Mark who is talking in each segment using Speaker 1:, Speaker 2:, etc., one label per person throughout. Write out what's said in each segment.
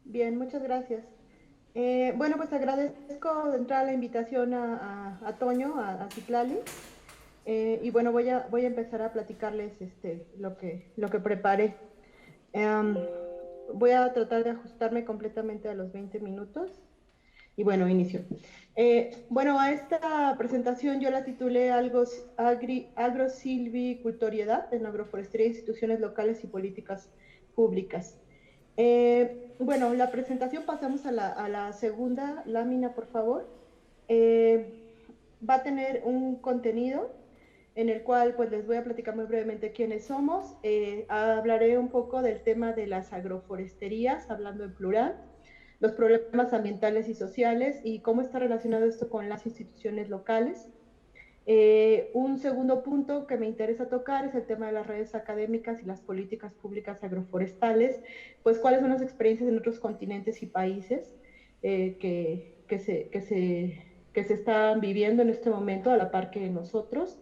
Speaker 1: Bien, muchas gracias. Bueno, pues agradezco de entrada la invitación a Toño, a Citlali, y bueno, voy a empezar a platicarles lo que preparé. Em, Voy a tratar de ajustarme completamente a los 20 minutos. Y bueno, inicio. Bueno, a esta presentación yo la titulé Agrosilvicultoriedad en agroforestería, instituciones locales y políticas públicas. Bueno, la presentación pasamos a la segunda lámina, por favor. Va a tener un contenido en el cual pues les voy a platicar muy brevemente quiénes somos. Hablaré un poco del tema de las agroforesterías, hablando en plural, los problemas ambientales y sociales y cómo está relacionado esto con las instituciones locales. Un segundo punto que me interesa tocar es el tema de las redes académicas y las políticas públicas agroforestales, pues cuáles son las experiencias en otros continentes y países que se están viviendo en este momento a la par que nosotros.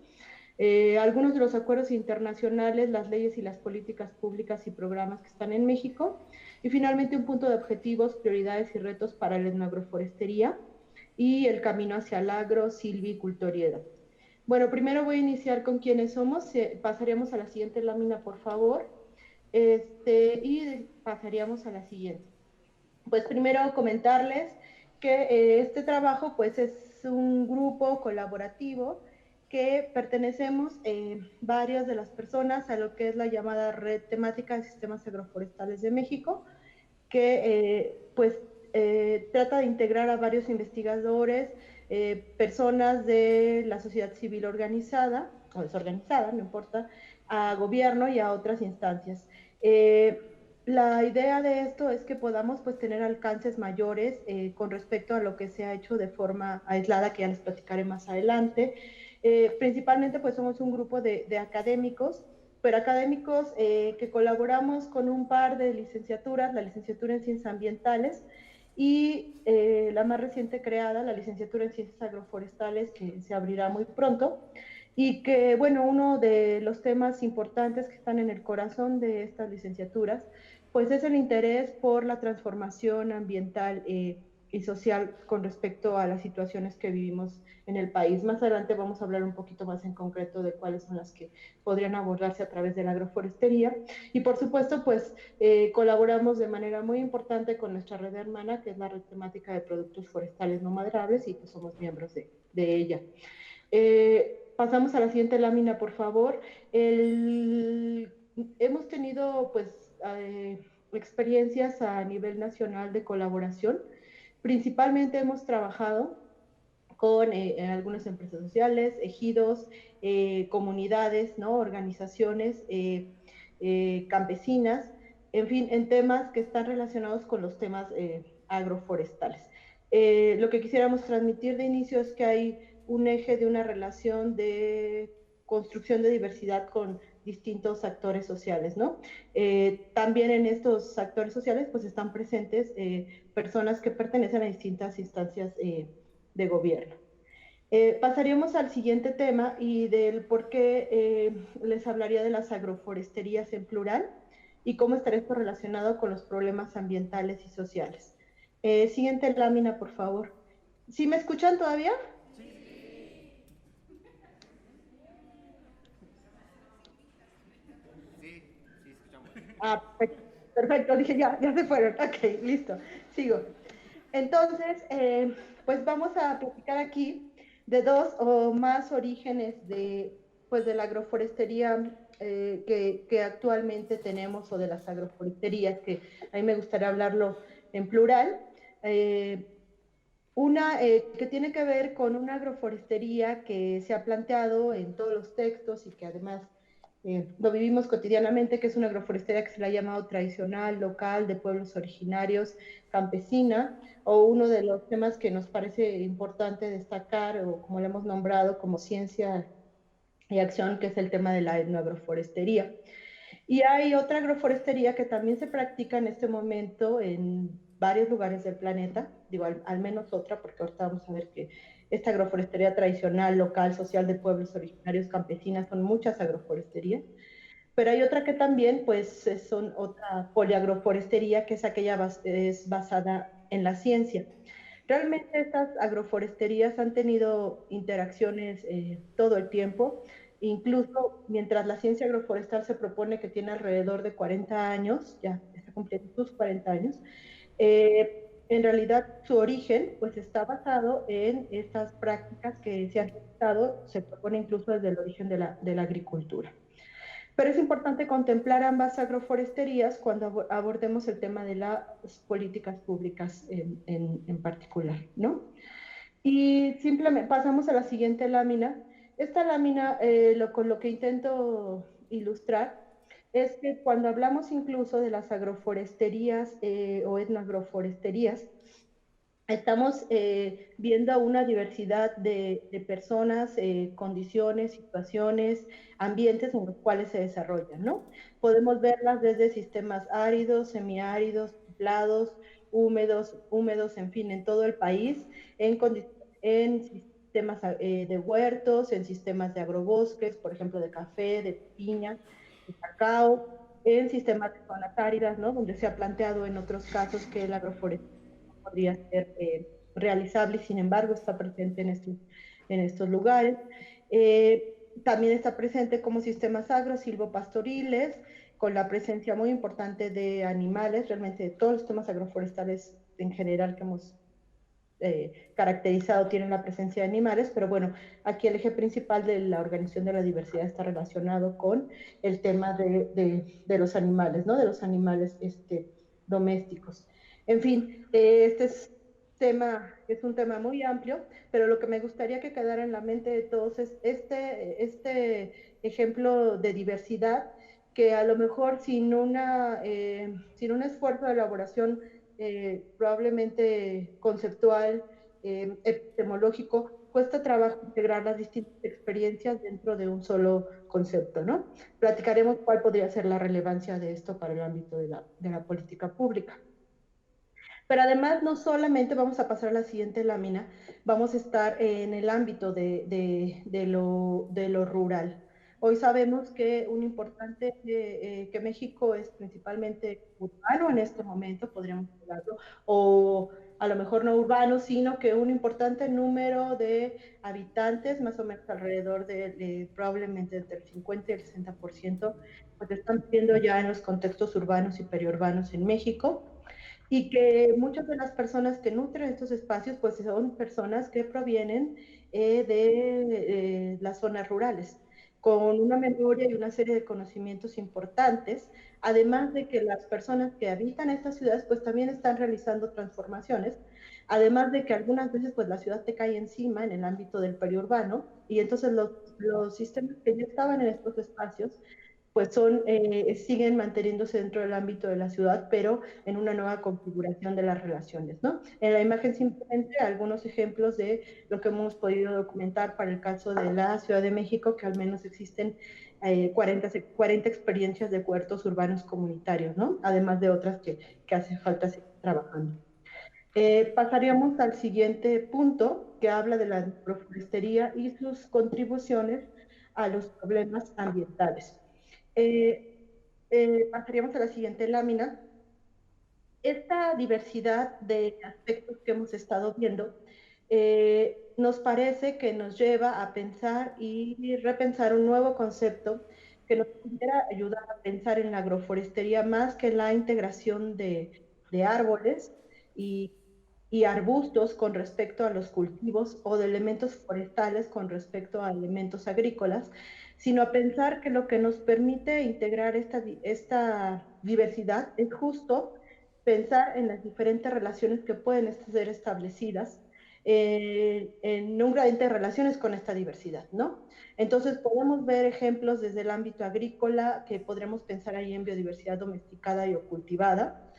Speaker 1: Algunos de los acuerdos internacionales, las leyes y las políticas públicas y programas que están en México. Y finalmente un punto de objetivos, prioridades y retos para la etnoagroforestería y el camino hacia la agrosilvicultoriedad. Bueno, primero voy a iniciar con quiénes somos. Pasaríamos a la siguiente lámina, por favor. Y pasaríamos a la siguiente. Pues primero comentarles que este trabajo pues es un grupo colaborativo que pertenecemos varias de las personas a lo que es la llamada Red Temática de Sistemas Agroforestales de México, que trata de integrar a varios investigadores, personas de la sociedad civil organizada o desorganizada, no importa, a gobierno y a otras instancias. La idea de esto es que podamos pues tener alcances mayores con respecto a lo que se ha hecho de forma aislada, que ya les platicaré más adelante. Principalmente pues somos un grupo de académicos, pero académicos que colaboramos con un par de licenciaturas, la licenciatura en Ciencias Ambientales y la más reciente creada, la licenciatura en Ciencias Agroforestales, que se abrirá muy pronto, y que, bueno, uno de los temas importantes que están en el corazón de estas licenciaturas, pues es el interés por la transformación ambiental y social con respecto a las situaciones que vivimos en el país. Más adelante vamos a hablar un poquito más en concreto de cuáles son las que podrían abordarse a través de la agroforestería. Y por supuesto, pues colaboramos de manera muy importante con nuestra red hermana, que es la Red Temática de Productos Forestales No Maderables, y pues somos miembros de ella. Pasamos a la siguiente lámina, por favor. Hemos tenido, pues, experiencias a nivel nacional de colaboración. Principalmente hemos trabajado con algunas empresas sociales, ejidos, comunidades, ¿no? Organizaciones campesinas, en fin, en temas que están relacionados con los temas agroforestales. Lo que quisiéramos transmitir de inicio es que hay un eje de una relación de construcción de diversidad con distintos actores sociales, ¿no? También en estos actores sociales pues están presentes personas que pertenecen a distintas instancias de gobierno. Pasaríamos al siguiente tema y del por qué les hablaría de las agroforesterías en plural y cómo estará esto relacionado con los problemas ambientales y sociales. Siguiente lámina, por favor. ¿Sí me escuchan todavía?
Speaker 2: Sí, sí, escuchamos.
Speaker 1: Ah, perfecto, dije ya se fueron. Ok, listo, sigo. Entonces, pues vamos a platicar aquí de dos o más orígenes de la agroforestería que actualmente tenemos o de las agroforesterías, que a mí me gustaría hablarlo en plural. Eh, una que tiene que ver con una agroforestería que se ha planteado en todos los textos y que además lo vivimos cotidianamente, que es una agroforestería que se le ha llamado tradicional, local, de pueblos originarios, campesina, o uno de los temas que nos parece importante destacar, o como lo hemos nombrado, como ciencia y acción, que es el tema de la etnoagroforestería. Y hay otra agroforestería que también se practica en este momento en varios lugares del planeta, digo, al menos otra, porque ahorita vamos a ver que esta agroforestería tradicional, local, social de pueblos originarios, campesinas, son muchas agroforesterías, Pero hay otra que también, pues, son otra poliagroforestería, que es aquella es basada en la ciencia. Realmente estas agroforesterías han tenido interacciones todo el tiempo, incluso mientras la ciencia agroforestal se propone que tiene alrededor de 40 años, ya está cumpliendo sus 40 años, en realidad su origen pues está basado en estas prácticas que se han realizado, se propone incluso desde el origen de la agricultura. Pero es importante contemplar ambas agroforesterías cuando abordemos el tema de las políticas públicas en particular, ¿no? Y simplemente pasamos a la siguiente lámina. Esta lámina, con lo que intento ilustrar, es que cuando hablamos incluso de las agroforesterías o etnoagroforesterías, estamos viendo una diversidad de personas, condiciones, situaciones, ambientes en los cuales se desarrollan, ¿no? Podemos verlas desde sistemas áridos, semiáridos, templados, húmedos, en fin, en todo el país, en sistemas de huertos, en sistemas de agrobosques, por ejemplo, de café, de piña, de cacao, en sistemas de zonas áridas, ¿no? Donde se ha planteado en otros casos que el agroforestado podría ser realizable y sin embargo está presente en estos lugares. También está presente como sistemas agro-silvopastoriles, con la presencia muy importante de animales, realmente de todos los sistemas agroforestales en general que hemos caracterizado tienen la presencia de animales, pero bueno, aquí el eje principal de la organización de la diversidad está relacionado con el tema de los animales, ¿no? De los animales domésticos. En fin, es un tema muy amplio, pero lo que me gustaría que quedara en la mente de todos es este ejemplo de diversidad que a lo mejor sin un esfuerzo de elaboración probablemente conceptual, epistemológico, cuesta trabajo integrar las distintas experiencias dentro de un solo concepto, ¿no? Platicaremos cuál podría ser la relevancia de esto para el ámbito de la política pública. Pero además no solamente vamos a pasar a la siguiente lámina, vamos a estar en el ámbito de lo rural. Hoy sabemos que que México es principalmente urbano en este momento, podríamos hablarlo, o a lo mejor no urbano, sino que un importante número de habitantes, más o menos alrededor de probablemente entre el 50 y el 60%, pues están viviendo ya en los contextos urbanos y periurbanos en México y que muchas de las personas que nutren estos espacios pues son personas que provienen de las zonas rurales, con una memoria y una serie de conocimientos importantes, además de que las personas que habitan estas ciudades pues también están realizando transformaciones, además de que algunas veces pues la ciudad te cae encima en el ámbito del periurbano y entonces los sistemas que ya estaban en estos espacios pues siguen manteniéndose dentro del ámbito de la ciudad, pero en una nueva configuración de las relaciones, ¿no? En la imagen simplemente algunos ejemplos de lo que hemos podido documentar para el caso de la Ciudad de México, que al menos existen 40 experiencias de huertos urbanos comunitarios, ¿no? Además de otras que hace falta seguir trabajando. Pasaríamos al siguiente punto, que habla de la agroforestería y sus contribuciones a los problemas ambientales. Pasaríamos a la siguiente lámina. Esta diversidad de aspectos que hemos estado viendo nos parece que nos lleva a pensar y repensar un nuevo concepto que nos pudiera ayudar a pensar en la agroforestería más que la integración de árboles y, y arbustos con respecto a los cultivos o de elementos forestales con respecto a elementos agrícolas, sino a pensar que lo que nos permite integrar esta diversidad es justo pensar en las diferentes relaciones que pueden ser establecidas en un gradiente de relaciones con esta diversidad, ¿no? Entonces podemos ver ejemplos desde el ámbito agrícola, que podremos pensar ahí en biodiversidad domesticada y o cultivada.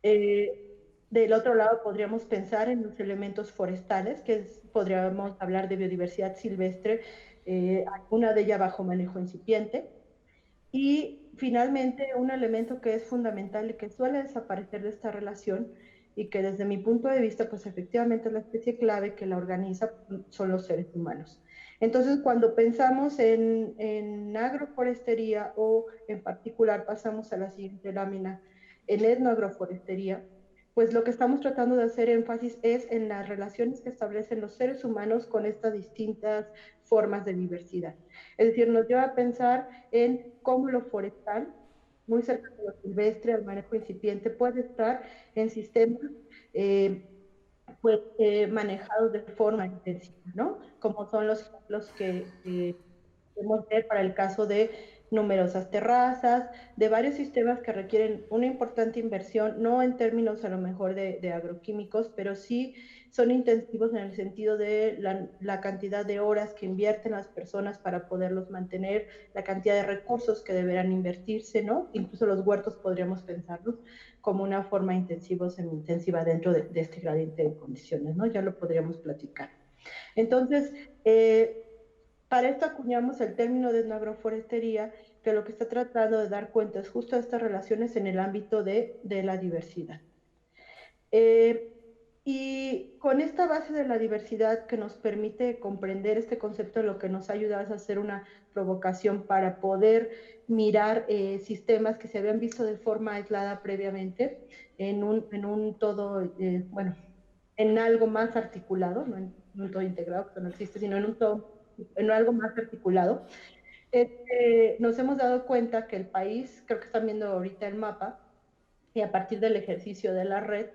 Speaker 1: Del otro lado podríamos pensar en los elementos forestales, podríamos hablar de biodiversidad silvestre, alguna de ella bajo manejo incipiente. Y finalmente, un elemento que es fundamental y que suele desaparecer de esta relación y que desde mi punto de vista, pues efectivamente es la especie clave que la organiza, son los seres humanos. Entonces, cuando pensamos en agroforestería o en particular pasamos a la siguiente lámina, en etnoagroforestería, pues lo que estamos tratando de hacer énfasis es en las relaciones que establecen los seres humanos con estas distintas formas de diversidad. Es decir, nos lleva a pensar en cómo lo forestal, muy cercano a lo silvestre, al manejo incipiente, puede estar en sistemas eh, pues, manejados de forma intensiva, ¿no? Como son los ejemplos que podemos ver para el caso de numerosas terrazas, de varios sistemas que requieren una importante inversión, no en términos a lo mejor de agroquímicos, pero sí son intensivos en el sentido de la cantidad de horas que invierten las personas para poderlos mantener, la cantidad de recursos que deberán invertirse, ¿no? Incluso los huertos podríamos pensarlos como una forma intensiva o semi-intensiva dentro de este gradiente de condiciones, ¿no? Ya lo podríamos platicar. Entonces, para esto acuñamos el término de etnoagroforestería, que lo que está tratando de dar cuenta es justo de estas relaciones en el ámbito de la diversidad. Eh, y con esta base de la diversidad que nos permite comprender este concepto, lo que nos ayuda es hacer una provocación para poder mirar sistemas que se habían visto de forma aislada previamente en un todo, bueno, en algo más articulado, no en un todo integrado, que no existe, sino en un todo, en algo más articulado. Nos hemos dado cuenta que el país, creo que están viendo ahorita el mapa, y a partir del ejercicio de la red,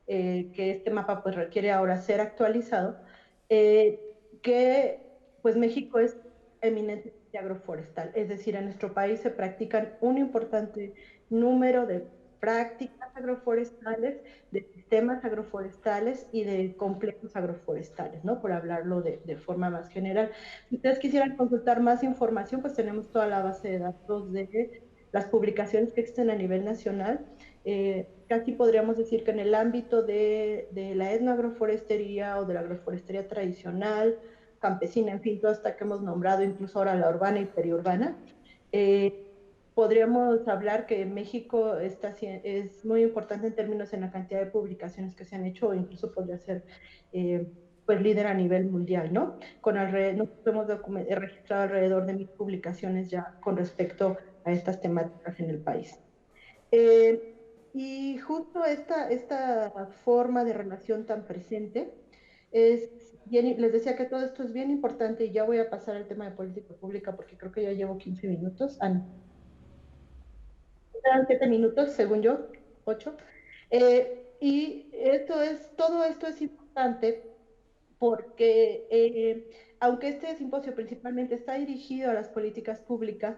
Speaker 1: que este mapa pues requiere ahora ser actualizado, que pues México es eminentemente agroforestal, es decir, en nuestro país se practican un importante número de prácticas agroforestales, de sistemas agroforestales y de complejos agroforestales, ¿no? Por hablarlo de forma más general. Si ustedes quisieran consultar más información, pues tenemos toda la base de datos de las publicaciones que existen a nivel nacional. Casi podríamos decir que en el ámbito de la etnoagroforestería o de la agroforestería tradicional, campesina, en fin, todas hasta que hemos nombrado, incluso ahora la urbana y periurbana, eh, podríamos hablar que México es muy importante en términos en la cantidad de publicaciones que se han hecho, o incluso podría ser eh, pues líder a nivel mundial, ¿no? Nosotros hemos registrado alrededor de 1,000 publicaciones ya con respecto a estas temáticas en el país. Eh, y justo esta forma de relación tan presente es bien, les decía que todo esto es bien importante y ya voy a pasar al tema de política pública porque creo que ya llevo 15 minutos. Ah, no, quedan 7 minutos, según yo, 8. Y todo esto es importante porque aunque este simposio principalmente está dirigido a las políticas públicas,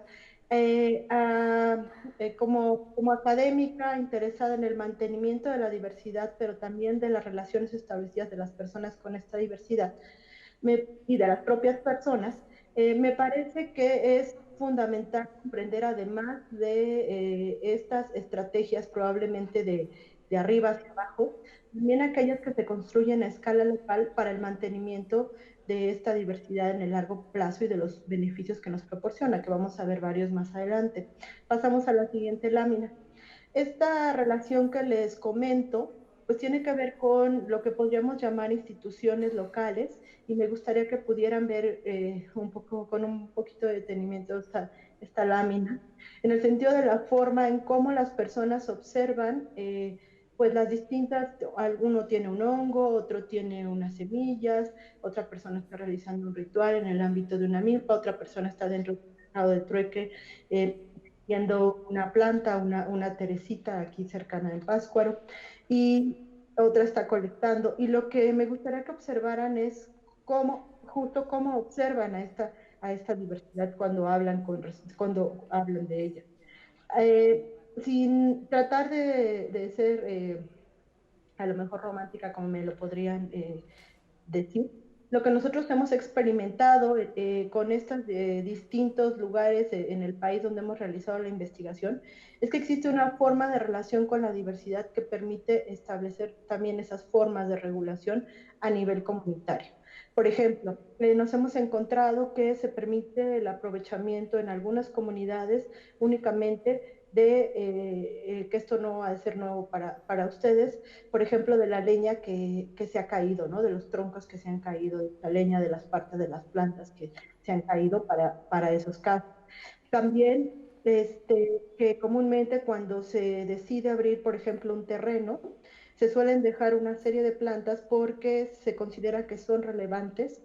Speaker 1: como académica interesada en el mantenimiento de la diversidad, pero también de las relaciones establecidas de las personas con esta diversidad y de las propias personas, me parece que es fundamental comprender, además de estas estrategias probablemente de arriba hacia abajo, también aquellas que se construyen a escala local para el mantenimiento de esta diversidad en el largo plazo y de los beneficios que nos proporciona, que vamos a ver varios más adelante. Pasamos a la siguiente lámina. Esta relación que les comento, pues tiene que ver con lo que podríamos llamar instituciones locales, y me gustaría que pudieran ver un poco, con un poquito de detenimiento esta lámina, en el sentido de la forma en cómo las personas observan pues las distintas, alguno tiene un hongo, otro tiene unas semillas, otra persona está realizando un ritual en el ámbito de una milpa, otra persona está dentro de un estado de trueque viendo una planta, una teresita aquí cercana en Páscuaro, y otra está colectando. Y lo que me gustaría que observaran es justo cómo observan a esta diversidad cuando hablan de ella. Sin tratar de ser a lo mejor romántica como me lo podrían decir. Lo que nosotros hemos experimentado con estos distintos lugares en el país donde hemos realizado la investigación es que existe una forma de relación con la diversidad que permite establecer también esas formas de regulación a nivel comunitario. Por ejemplo, nos hemos encontrado que se permite el aprovechamiento en algunas comunidades únicamente que esto no ha de ser nuevo para ustedes, por ejemplo, de la leña que se ha caído, ¿no? De los troncos que se han caído, de la leña de las partes de las plantas que se han caído para esos casos. También que comúnmente cuando se decide abrir, por ejemplo, un terreno, se suelen dejar una serie de plantas porque se considera que son relevantes.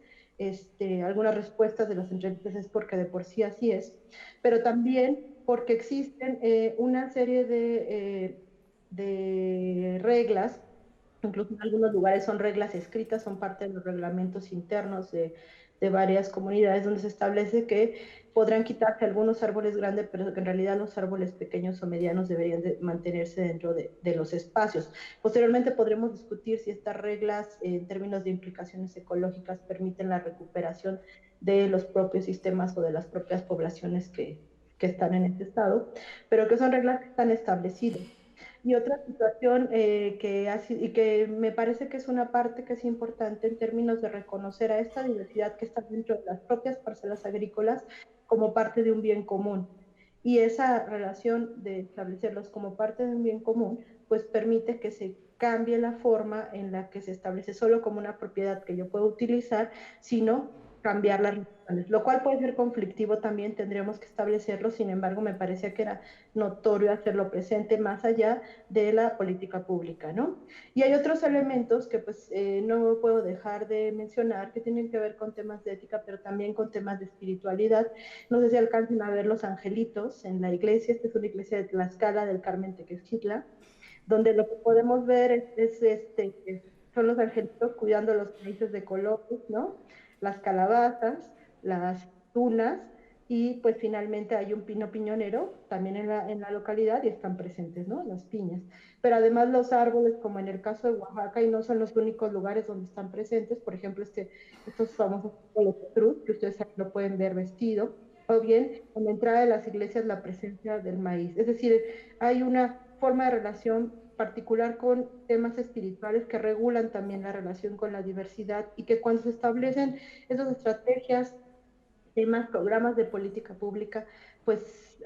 Speaker 1: Algunas respuestas de las entrevistas es porque de por sí así es, pero también porque existen una serie de reglas, incluso en algunos lugares son reglas escritas, son parte de los reglamentos internos de varias comunidades donde se establece que podrán quitarse algunos árboles grandes, pero que en realidad los árboles pequeños o medianos deberían de mantenerse dentro de los espacios. Posteriormente podremos discutir si estas reglas en términos de implicaciones ecológicas permiten la recuperación de los propios sistemas o de las propias poblaciones que están en este estado, pero que son reglas que están establecidas. Y otra situación y que me parece que es una parte que es importante en términos de reconocer a esta diversidad que está dentro de las propias parcelas agrícolas como parte de un bien común. Y esa relación de establecerlos como parte de un bien común, pues permite que se cambie la forma en la que se establece solo como una propiedad que yo puedo utilizar, sino cambiar las relaciones, lo cual puede ser conflictivo también, tendríamos que establecerlo, sin embargo, me parecía que era notorio hacerlo presente más allá de la política pública, ¿no? Y hay otros elementos que pues no puedo dejar de mencionar que tienen que ver con temas de ética, pero también con temas de espiritualidad. No sé si alcancen a ver los angelitos en la iglesia, esta es una iglesia de Tlaxcala del Carmen Tequesquitla, donde lo que podemos ver son los angelitos cuidando los países de colores, ¿no? Las calabazas, las tunas, y pues finalmente hay un pino piñonero también en la localidad y están presentes, ¿no? Las piñas. Pero además los árboles, como en el caso de Oaxaca, y no son los únicos lugares donde están presentes, por ejemplo, estos famosos árboles de cruz, que ustedes lo pueden ver vestido, o bien en la entrada de las iglesias la presencia del maíz. Es decir, hay una forma de relación particular con temas espirituales que regulan también la relación con la diversidad y que cuando se establecen esas estrategias, temas, programas de política pública, pues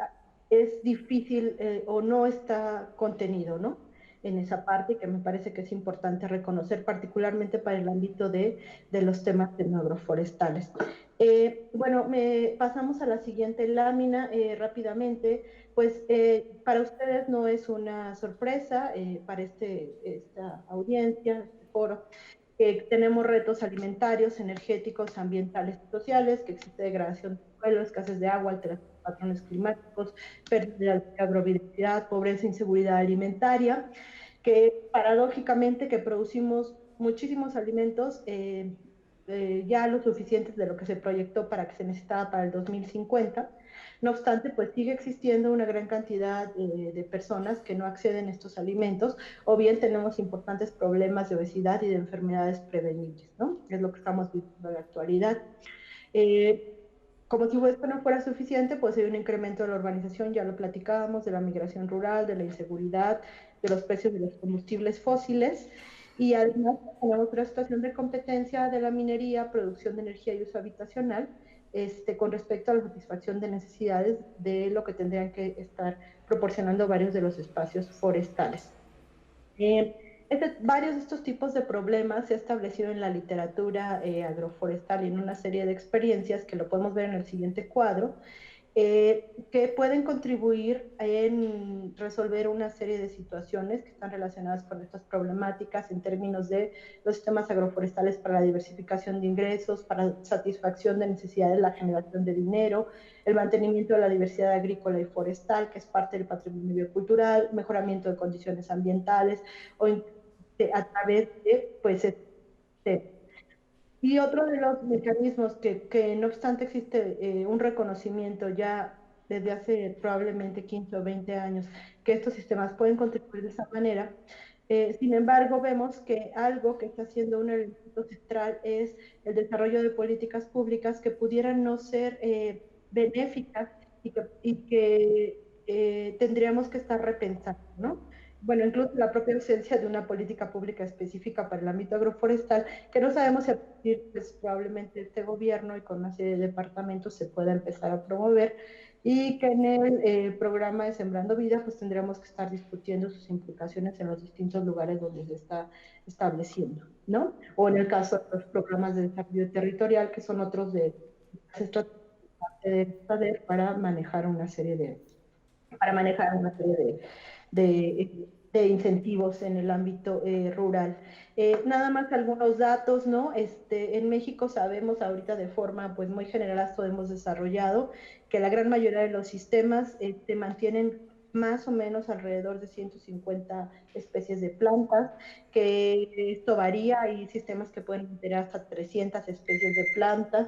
Speaker 1: es difícil o no está contenido, ¿no? En esa parte que me parece que es importante reconocer, particularmente para el ámbito de los temas agroforestales. Bueno, pasamos a la siguiente lámina rápidamente. Pues para ustedes no es una sorpresa, para esta audiencia, este foro, tenemos retos alimentarios, energéticos, ambientales y sociales, que existe degradación de suelo, escasez de agua, alteración de patrones climáticos, pérdida de agrobiodiversidad, pobreza, inseguridad alimentaria, que paradójicamente que producimos muchísimos alimentos, ya lo suficientes de lo que se proyectó para que se necesitaba para el 2050. No obstante, pues sigue existiendo una gran cantidad de personas que no acceden a estos alimentos, o bien tenemos importantes problemas de obesidad y de enfermedades prevenibles, ¿no? Es lo que estamos viviendo en la actualidad. Eh, como si esto no fuera suficiente, pues hay un incremento de la urbanización, ya lo platicábamos, de la migración rural, de la inseguridad, de los precios de los combustibles fósiles, y además tenemos una situación de competencia de la minería, producción de energía y uso habitacional, con respecto a la satisfacción de necesidades de lo que tendrían que estar proporcionando varios de los espacios forestales. Varios de estos tipos de problemas se ha establecido en la literatura agroforestal y en una serie de experiencias que lo podemos ver en el siguiente cuadro, que pueden contribuir en resolver una serie de situaciones que están relacionadas con estas problemáticas en términos de los sistemas agroforestales para la diversificación de ingresos, para satisfacción de necesidades, la generación de dinero, el mantenimiento de la diversidad agrícola y forestal, que es parte del patrimonio biocultural, mejoramiento de condiciones ambientales, o a través de, pues, y otro de los mecanismos que no obstante existe un reconocimiento ya desde hace probablemente 15 o 20 años, que estos sistemas pueden contribuir de esa manera, sin embargo vemos que algo que está siendo un elemento central es el desarrollo de políticas públicas que pudieran no ser benéficas y que tendríamos que estar repensando, ¿no? Bueno, incluso la propia ausencia de una política pública específica para el ámbito agroforestal, que no sabemos si a partir, pues, probablemente este gobierno y con una serie de departamentos se pueda empezar a promover, y que en el programa de Sembrando Vida pues tendremos que estar discutiendo sus implicaciones en los distintos lugares donde se está estableciendo, ¿no? O en el caso de los programas de desarrollo territorial, que son otros de las estrategias de saber para manejar una serie de incentivos en el ámbito rural. Nada más algunos datos, ¿no? En México sabemos ahorita de forma pues muy general, esto hemos desarrollado, que la gran mayoría de los sistemas mantienen más o menos alrededor de 150 especies de plantas, que esto varía, hay sistemas que pueden mantener hasta 300 especies de plantas.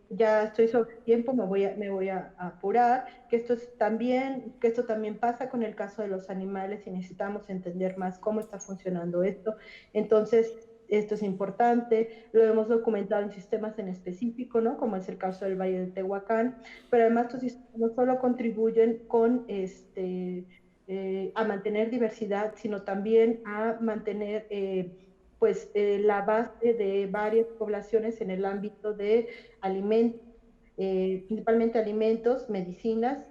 Speaker 1: Ya estoy sobre tiempo, me voy a apurar, que esto también pasa con el caso de los animales y necesitamos entender más cómo está funcionando esto. Entonces, esto es importante, lo hemos documentado en sistemas en específico, ¿no? Como es el caso del Valle de Tehuacán, pero además estos sistemas no solo contribuyen a mantener diversidad, sino también a mantener la base de varias poblaciones en el ámbito de alimentos, principalmente alimentos, medicinas,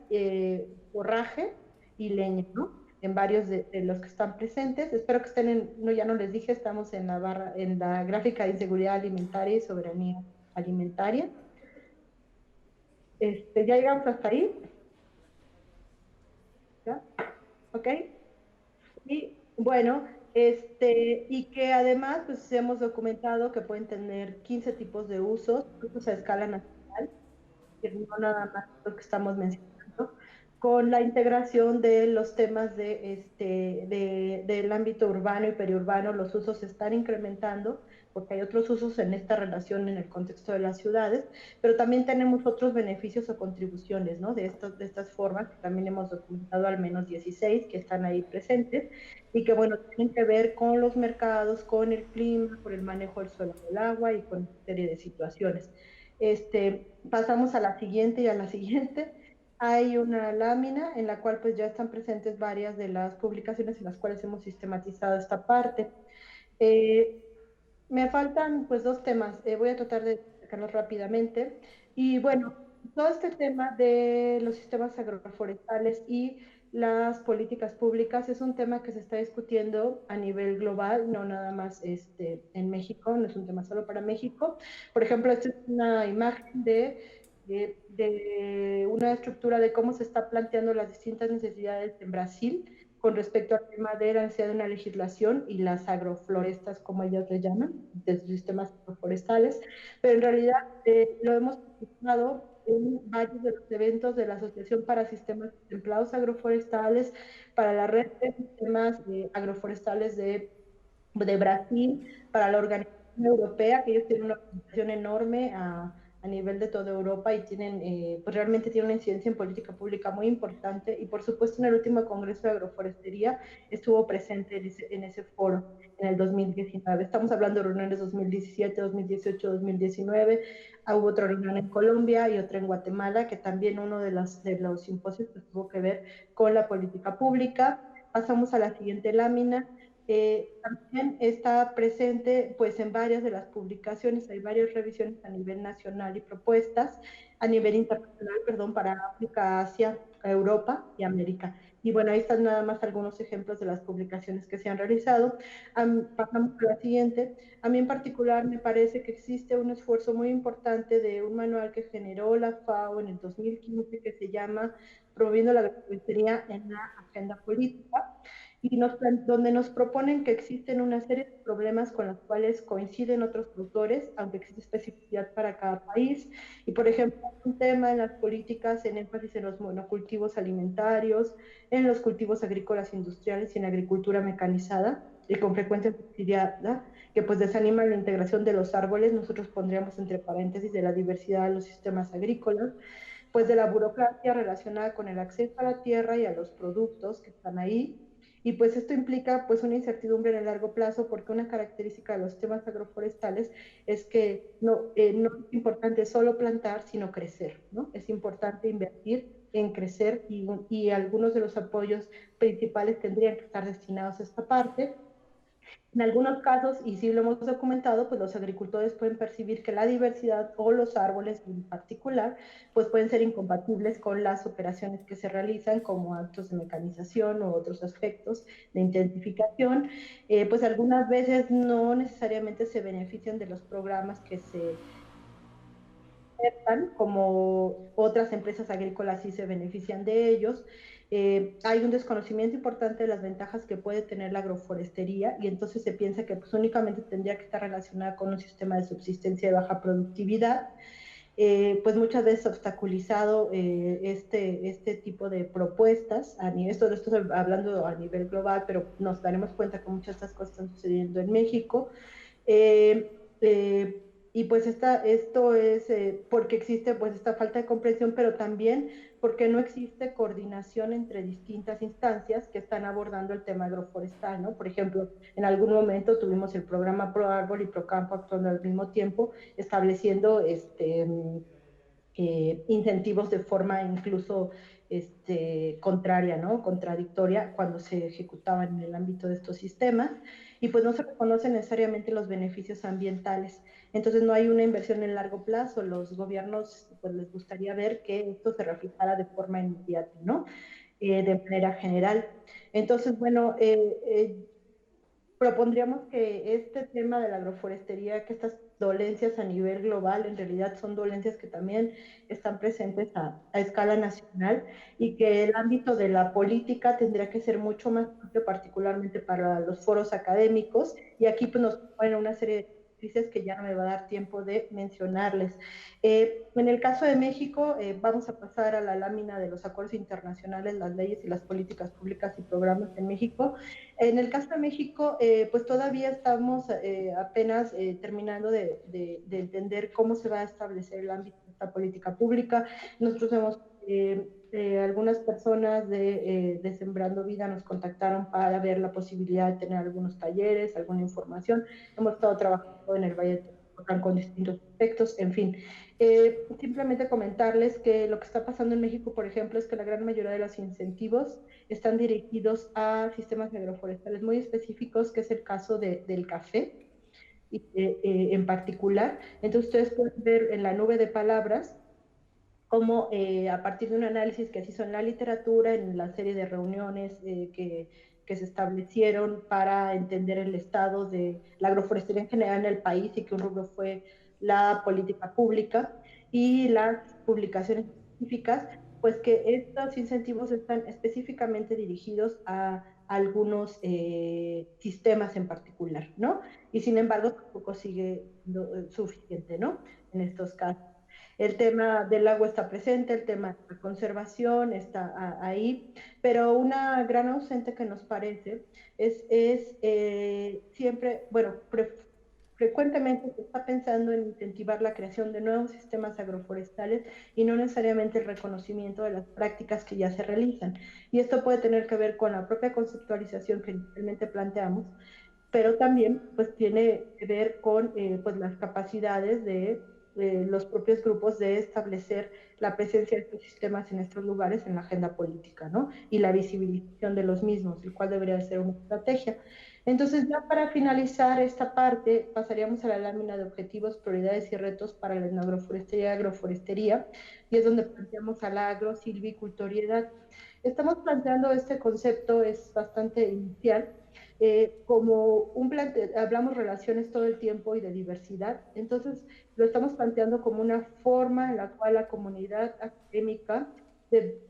Speaker 1: forraje y leña, ¿no? En varios de los que están presentes. Espero que estén no, ya no les dije, estamos en la barra, en la gráfica de inseguridad alimentaria y soberanía alimentaria. Ya llegamos hasta ahí, ¿ya? ¿Ok? Y bueno, y que además pues hemos documentado que pueden tener 15 tipos de usos a escala nacional, que no nada más lo que estamos mencionando, con la integración de los temas del ámbito urbano y periurbano, los usos se están incrementando, porque hay otros usos en esta relación en el contexto de las ciudades, pero también tenemos otros beneficios o contribuciones, ¿no? De estas formas, que también hemos documentado al menos 16 que están ahí presentes, y que, bueno, tienen que ver con los mercados, con el clima, con el manejo del suelo del agua y con una serie de situaciones. Pasamos a la siguiente y a la siguiente. Hay una lámina en la cual pues ya están presentes varias de las publicaciones en las cuales hemos sistematizado esta parte. Eh, Me faltan pues dos temas, voy a tratar de sacarlos rápidamente. Y bueno, todo este tema de los sistemas agroforestales y las políticas públicas es un tema que se está discutiendo a nivel global, no nada más en México, no es un tema solo para México. Por ejemplo, esta es una imagen de una estructura de cómo se está planteando las distintas necesidades en Brasil con respecto al tema de la necesidad de una legislación y las agroflorestas, como ellos le llaman, de sus sistemas agroforestales, pero en realidad lo hemos participado en varios de los eventos de la Asociación para Sistemas Templados Agroforestales, para la red de sistemas agroforestales de Brasil, para la Organización Europea, que ellos tienen una organización enorme a nivel de toda Europa y pues realmente tienen una incidencia en política pública muy importante. Y por supuesto en el último Congreso de Agroforestería estuvo presente en ese foro en el 2019. Estamos hablando de reuniones 2017, 2018, 2019. Hubo otra reunión en Colombia y otra en Guatemala, que también uno de los simposios pues, tuvo que ver con la política pública. Pasamos a la siguiente lámina. También está presente pues en varias de las publicaciones, hay varias revisiones a nivel nacional y propuestas a nivel internacional, perdón, para África, Asia, Europa y América. Y bueno, ahí están nada más algunos ejemplos de las publicaciones que se han realizado. Pasamos a la siguiente. A mí en particular me parece que existe un esfuerzo muy importante de un manual que generó la FAO en el 2015 que se llama Promoviendo la agroforestería en la Agenda Política y donde nos proponen que existen una serie de problemas con los cuales coinciden otros autores, aunque existe especificidad para cada país. Y, por ejemplo, un tema en las políticas en énfasis en los monocultivos alimentarios, en los cultivos agrícolas industriales y en la agricultura mecanizada, y con frecuencia subsidiada, que pues desanima la integración de los árboles, nosotros pondríamos entre paréntesis de la diversidad de los sistemas agrícolas, pues de la burocracia relacionada con el acceso a la tierra y a los productos que están ahí, y pues esto implica pues una incertidumbre en el largo plazo porque una característica de los temas agroforestales es que no es importante solo plantar, sino crecer, ¿no? Es importante invertir en crecer y algunos de los apoyos principales tendrían que estar destinados a esta parte. En algunos casos, y sí lo hemos documentado, pues los agricultores pueden percibir que la diversidad o los árboles en particular, pues pueden ser incompatibles con las operaciones que se realizan como actos de mecanización o otros aspectos de intensificación. Pues algunas veces no necesariamente se benefician de los programas que se como otras empresas agrícolas sí se benefician de ellos. Hay un desconocimiento importante de las ventajas que puede tener la agroforestería y entonces se piensa que pues, únicamente tendría que estar relacionada con un sistema de subsistencia de baja productividad, pues muchas veces obstaculizado este tipo de propuestas. Esto estoy hablando a nivel global, pero nos daremos cuenta que muchas de estas cosas están sucediendo en México. Y pues esto es porque existe pues esta falta de comprensión, pero también porque no existe coordinación entre distintas instancias que están abordando el tema agroforestal, ¿no? Por ejemplo, en algún momento tuvimos el programa Pro Árbol y Pro Campo actuando al mismo tiempo, estableciendo incentivos de forma incluso contraria, ¿no? Contradictoria cuando se ejecutaban en el ámbito de estos sistemas y pues no se reconocen necesariamente los beneficios ambientales. Entonces no hay una inversión en largo plazo. Los gobiernos pues les gustaría ver que esto se reflejara de forma inmediata, ¿no? De manera general. Entonces, bueno, propondríamos que este tema de la agroforestería, que estas dolencias a nivel global en realidad son dolencias que también están presentes a escala nacional y que el ámbito de la política tendría que ser mucho más amplio, particularmente para los foros académicos. Y aquí pues, nos ponen una serie de crisis que ya no me va a dar tiempo de mencionarles. En el caso de México, vamos a pasar a la lámina de los acuerdos internacionales, las leyes y las políticas públicas y programas en México. En el caso de México, pues todavía estamos apenas terminando de entender cómo se va a establecer el ámbito de esta política pública. Nosotros hemos, algunas personas de Sembrando Vida nos contactaron para ver la posibilidad de tener algunos talleres, alguna información. Hemos estado trabajando en el Valle de Teotihuacán con distintos aspectos, en fin. Simplemente comentarles que lo que está pasando en México, por ejemplo, es que la gran mayoría de los incentivos están dirigidos a sistemas agroforestales muy específicos, que es el caso del café en particular. Entonces ustedes pueden ver en la nube de palabras cómo a partir de un análisis que se hizo en la literatura, en la serie de reuniones que se establecieron para entender el estado de la agroforestería en general en el país y que un rubro fue la política pública y las publicaciones científicas, pues que estos incentivos están específicamente dirigidos a algunos sistemas en particular, ¿no? Y sin embargo tampoco sigue suficiente, ¿no? En estos casos. El tema del agua está presente, el tema de la conservación está ahí, pero una gran ausente que nos parece es siempre, bueno, frecuentemente se está pensando en incentivar la creación de nuevos sistemas agroforestales y no necesariamente el reconocimiento de las prácticas que ya se realizan. Y esto puede tener que ver con la propia conceptualización que inicialmente planteamos, pero también pues tiene que ver con pues, las capacidades de los propios grupos de establecer la presencia de estos sistemas en estos lugares en la agenda política, ¿no? Y la visibilización de los mismos, el cual debería ser una estrategia. Entonces, ya para finalizar esta parte, pasaríamos a la lámina de objetivos, prioridades y retos para la agroforestería y agroforestería, y es donde planteamos a la agrosilvicultoriedad. Estamos planteando este concepto, es bastante inicial, hablamos relaciones todo el tiempo y de diversidad, entonces lo estamos planteando como una forma en la cual la comunidad académica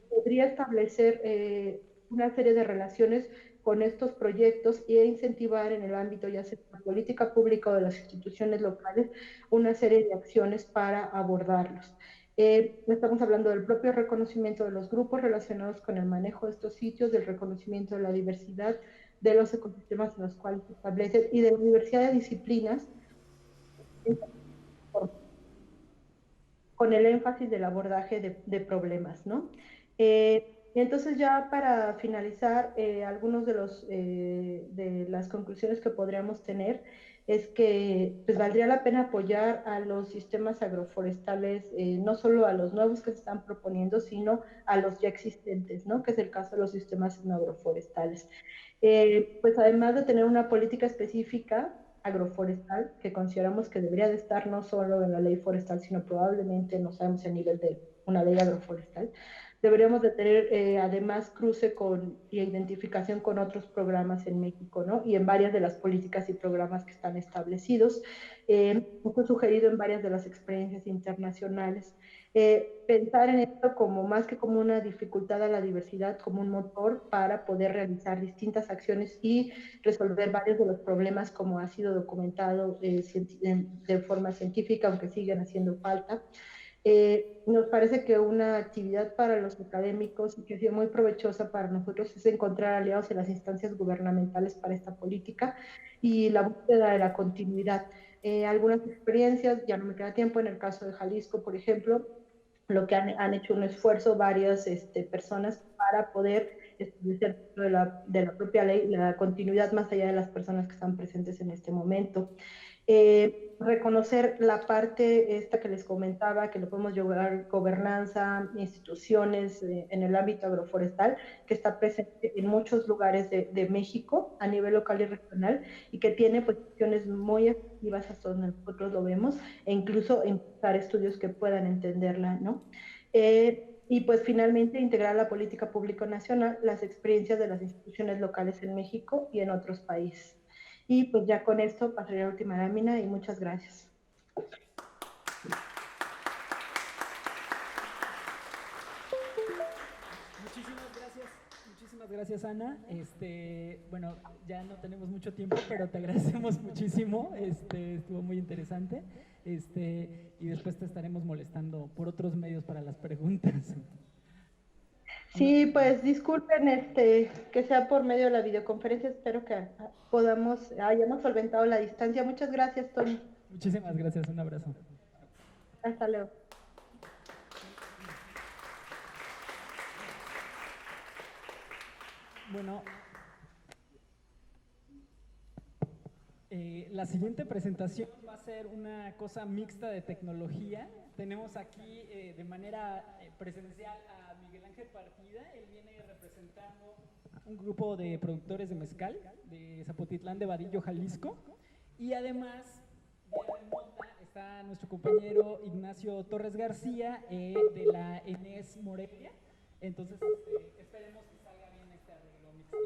Speaker 1: podría establecer una serie de relaciones con estos proyectos e incentivar en el ámbito ya sea de la política pública o de las instituciones locales una serie de acciones para abordarlos. Estamos hablando del propio reconocimiento de los grupos relacionados con el manejo de estos sitios, del reconocimiento de la diversidad, de los ecosistemas en los cuales se establecen y de la diversidad de disciplinas con el énfasis del abordaje de problemas, ¿no? Entonces ya para finalizar, algunos de las conclusiones que podríamos tener es que pues valdría la pena apoyar a los sistemas agroforestales, no solo a los nuevos que se están proponiendo, sino a los ya existentes, ¿no? Que es el caso de los sistemas agroforestales. Pues además de tener una política específica agroforestal, que consideramos que debería de estar no solo en la ley forestal, sino probablemente, no sabemos, a nivel de una ley agroforestal, deberíamos de tener además cruce con y identificación con otros programas en México, ¿no? Y en varias de las políticas y programas que están establecidos. Esto sugerido en varias de las experiencias internacionales. Pensar en esto como más que como una dificultad a la diversidad, como un motor para poder realizar distintas acciones y resolver varios de los problemas como ha sido documentado de forma científica, aunque siguen haciendo falta. Nos parece que una actividad para los académicos y que ha sido muy provechosa para nosotros es encontrar aliados en las instancias gubernamentales para esta política y la búsqueda de la continuidad. Algunas experiencias, ya no me queda tiempo, en el caso de Jalisco, por ejemplo, lo que han hecho un esfuerzo varias personas para poder establecer de la propia ley la continuidad más allá de las personas que están presentes en este momento. Reconocer la parte esta que les comentaba, que lo podemos llevar gobernanza, instituciones en el ámbito agroforestal, que está presente en muchos lugares de México a nivel local y regional y que tiene posiciones muy efectivas hasta donde nosotros lo vemos e incluso impulsar estudios que puedan entenderla, ¿no? Y pues finalmente integrar la política pública nacional, las experiencias de las instituciones locales en México y en otros países. Y pues ya con esto pasaría a la última lámina y muchas gracias.
Speaker 2: Muchísimas gracias, Ana. Bueno, ya no tenemos mucho tiempo, pero te agradecemos muchísimo. Estuvo muy interesante. Y después te estaremos molestando por otros medios para las preguntas.
Speaker 1: Sí, pues disculpen que sea por medio de la videoconferencia. Espero que hayamos solventado la distancia. Muchas gracias, Tony.
Speaker 2: Muchísimas gracias. Un abrazo.
Speaker 1: Hasta luego.
Speaker 2: Bueno, la siguiente presentación va a ser una cosa mixta de tecnología. Tenemos aquí de manera presencial a Miguel Ángel Partida. Él viene representando un grupo de productores de mezcal de Zapotitlán de Vadillo, Jalisco. Y además, vía remota, está nuestro compañero Ignacio Torres García de la ENES Morelia. Entonces, esperemos que salga bien este arreglo mixto.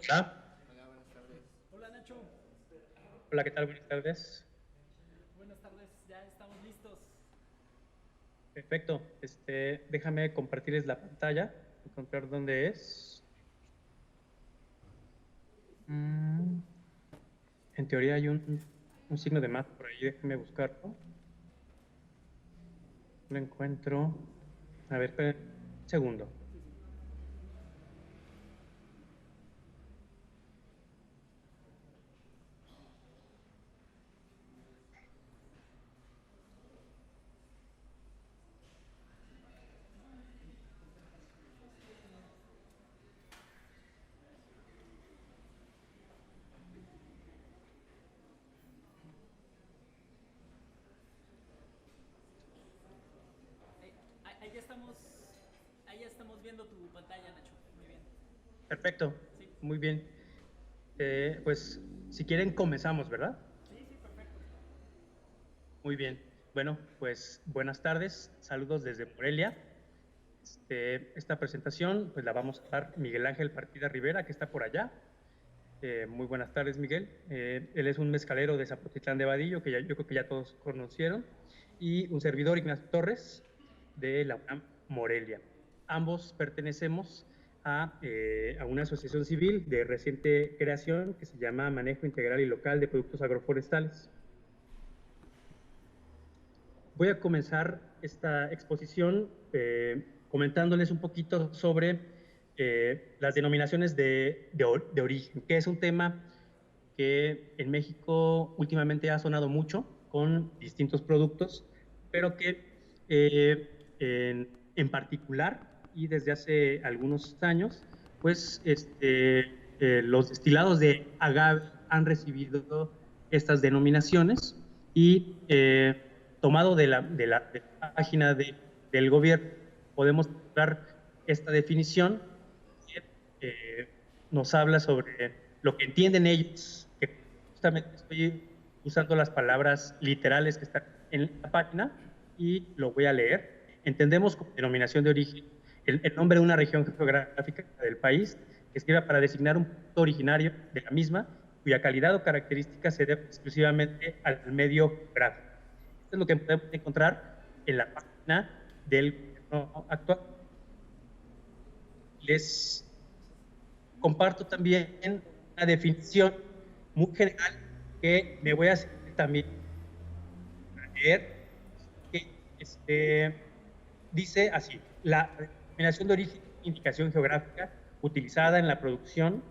Speaker 3: Hola.
Speaker 2: Hola, buenas tardes. Hola, Nacho.
Speaker 3: Hola, ¿qué tal? Buenas tardes.
Speaker 2: Buenas tardes, ya estamos listos.
Speaker 3: Perfecto. Déjame compartirles la pantalla, encontrar dónde es. En teoría hay un signo de más por ahí, déjenme buscarlo. Lo encuentro. A ver, esperen un segundo.
Speaker 2: Ahí ya estamos viendo tu pantalla, Nacho. Muy bien.
Speaker 3: Perfecto.
Speaker 2: Sí.
Speaker 3: Muy bien. Pues, si quieren, comenzamos, ¿verdad?
Speaker 2: Sí, perfecto.
Speaker 3: Muy bien. Bueno, pues buenas tardes. Saludos desde Morelia. Esta presentación pues la vamos a dar Miguel Ángel Partida Rivera, que está por allá. Muy buenas tardes, Miguel. Él es un mezcalero de Zapotitlán de Vadillo, que yo creo que ya todos conocieron, y un servidor, Ignacio Torres, de la UNAM Morelia. Ambos pertenecemos a una asociación civil de reciente creación que se llama Manejo Integral y Local de Productos Agroforestales. voy a comenzar esta exposición comentándoles un poquito sobre las denominaciones de origen, que es un tema que en México últimamente ha sonado mucho con distintos productos, pero que en particular y desde hace algunos años, pues los destilados de agave han recibido estas denominaciones y tomado de la página del gobierno podemos encontrar esta definición que nos habla sobre lo que entienden ellos, que justamente estoy usando las palabras literales que están en la página y lo voy a leer. Entendemos como denominación de origen el nombre de una región geográfica del país que sirva para designar un punto originario de la misma cuya calidad o características se debe exclusivamente al medio geográfico. Esto es lo que podemos encontrar en la página del gobierno actual. Les comparto también una definición muy general que me voy a hacer también leer, que dice así: la denominación de origen, indicación geográfica utilizada en la producción,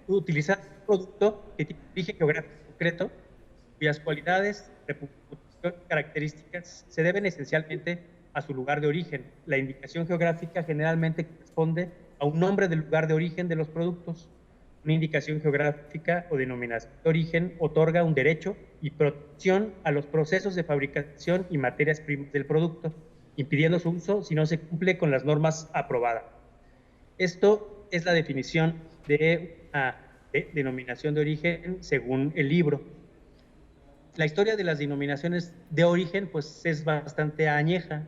Speaker 3: utilizar un producto que tiene origen geográfico concreto, cuyas cualidades, reputación y características se deben esencialmente a su lugar de origen. La indicación geográfica generalmente corresponde a un nombre del lugar de origen de los productos. Una indicación geográfica o denominación de origen otorga un derecho y protección a los procesos de fabricación y materias primas del producto, impidiendo su uso si no se cumple con las normas aprobadas. Esto es la definición de una denominación de origen según el libro. La historia de las denominaciones de origen pues es bastante añeja.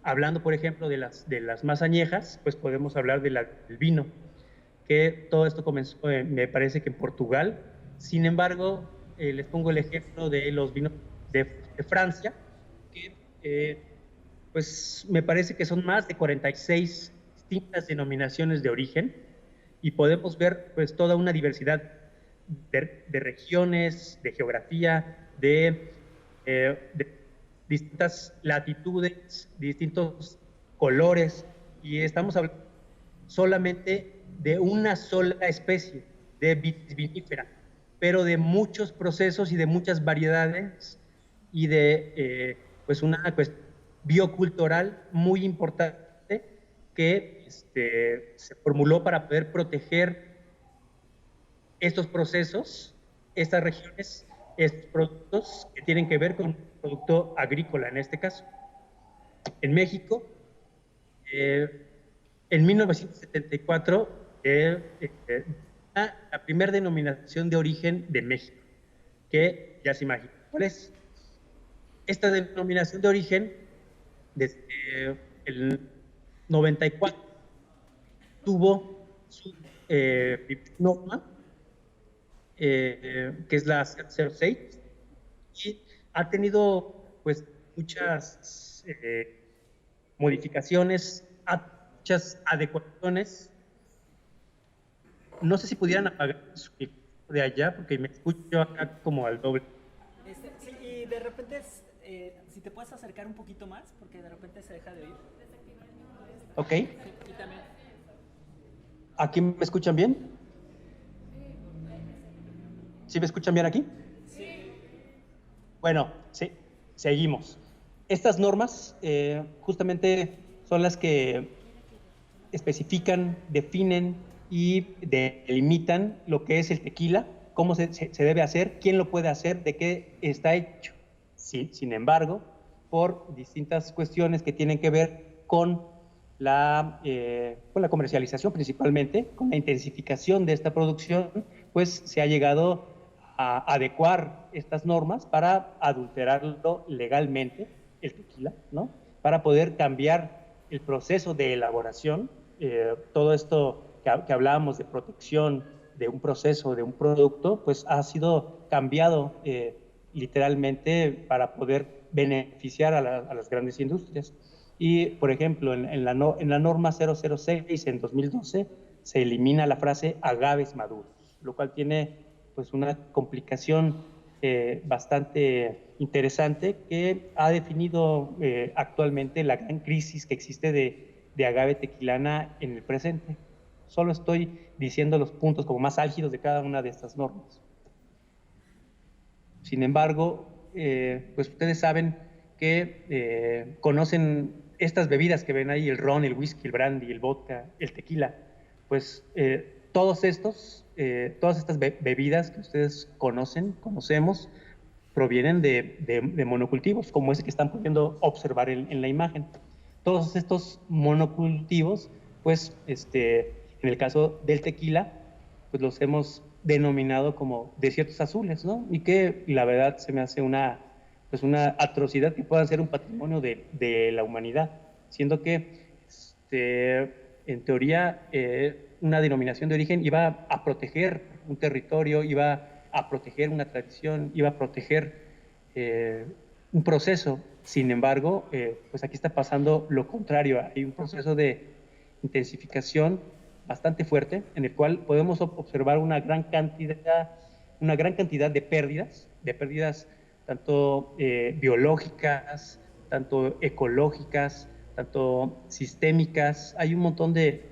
Speaker 3: Hablando, por ejemplo, de las más añejas, pues podemos hablar del vino, que todo esto comenzó, me parece que en Portugal. Sin embargo, les pongo el ejemplo de los vinos de Francia, que pues me parece que son más de 46 distintas denominaciones de origen, y podemos ver pues toda una diversidad de regiones, de geografía, de distintas latitudes, distintos colores, y estamos hablando solamente de una sola especie de vinífera, pero de muchos procesos y de muchas variedades y de pues una cuestión biocultural muy importante que se formuló para poder proteger estos procesos, estas regiones, estos productos que tienen que ver con un producto agrícola en este caso. En México, en 1974, la primera denominación de origen de México, que ya se imagina cuál es. Esta denominación de origen, desde el 94, tuvo su norma, que es la 006, y ha tenido pues muchas modificaciones, muchas adecuaciones. No sé si pudieran apagar su micrófono de allá, porque me escucho acá como al doble.
Speaker 2: Sí, y de repente, si te puedes acercar un poquito más, porque de repente se deja de oír.
Speaker 3: Ok.
Speaker 2: Sí, y también.
Speaker 3: ¿Aquí me escuchan bien? ¿Sí me escuchan bien aquí?
Speaker 2: Sí.
Speaker 3: Bueno, sí, seguimos. Estas normas justamente son las que especifican, definen y delimitan lo que es el tequila, cómo se debe hacer, quién lo puede hacer, de qué está hecho. Sí, sin embargo, por distintas cuestiones que tienen que ver con la comercialización principalmente, con la intensificación de esta producción, pues se ha llegado a adecuar estas normas para adulterarlo legalmente, el tequila, ¿no? Para poder cambiar el proceso de elaboración, todo esto que hablábamos de protección de un proceso, de un producto, pues ha sido cambiado literalmente para poder beneficiar a las grandes industrias. Y, por ejemplo, en la norma 006 en 2012 se elimina la frase agaves maduros, lo cual tiene pues una complicación bastante interesante que ha definido actualmente la gran crisis que existe de agave tequilana en el presente. Solo estoy diciendo los puntos como más álgidos de cada una de estas normas. Sin embargo, pues ustedes saben que conocen estas bebidas que ven ahí, el ron, el whisky, el brandy, el vodka, el tequila. Pues todas estas bebidas que ustedes conocemos, provienen de monocultivos, como ese que están pudiendo observar en la imagen. Todos estos monocultivos, pues, en el caso del tequila, pues los hemos denominado como desiertos azules, ¿no? Y que la verdad se me hace una atrocidad que puedan ser un patrimonio de la humanidad, siendo que, en teoría, una denominación de origen iba a proteger un territorio, iba a proteger una tradición, iba a proteger un proceso. Sin embargo, pues aquí está pasando lo contrario. Hay un proceso de intensificación bastante fuerte en el cual podemos observar una gran cantidad de pérdidas tanto biológicas, tanto ecológicas, tanto sistémicas. Hay un montón de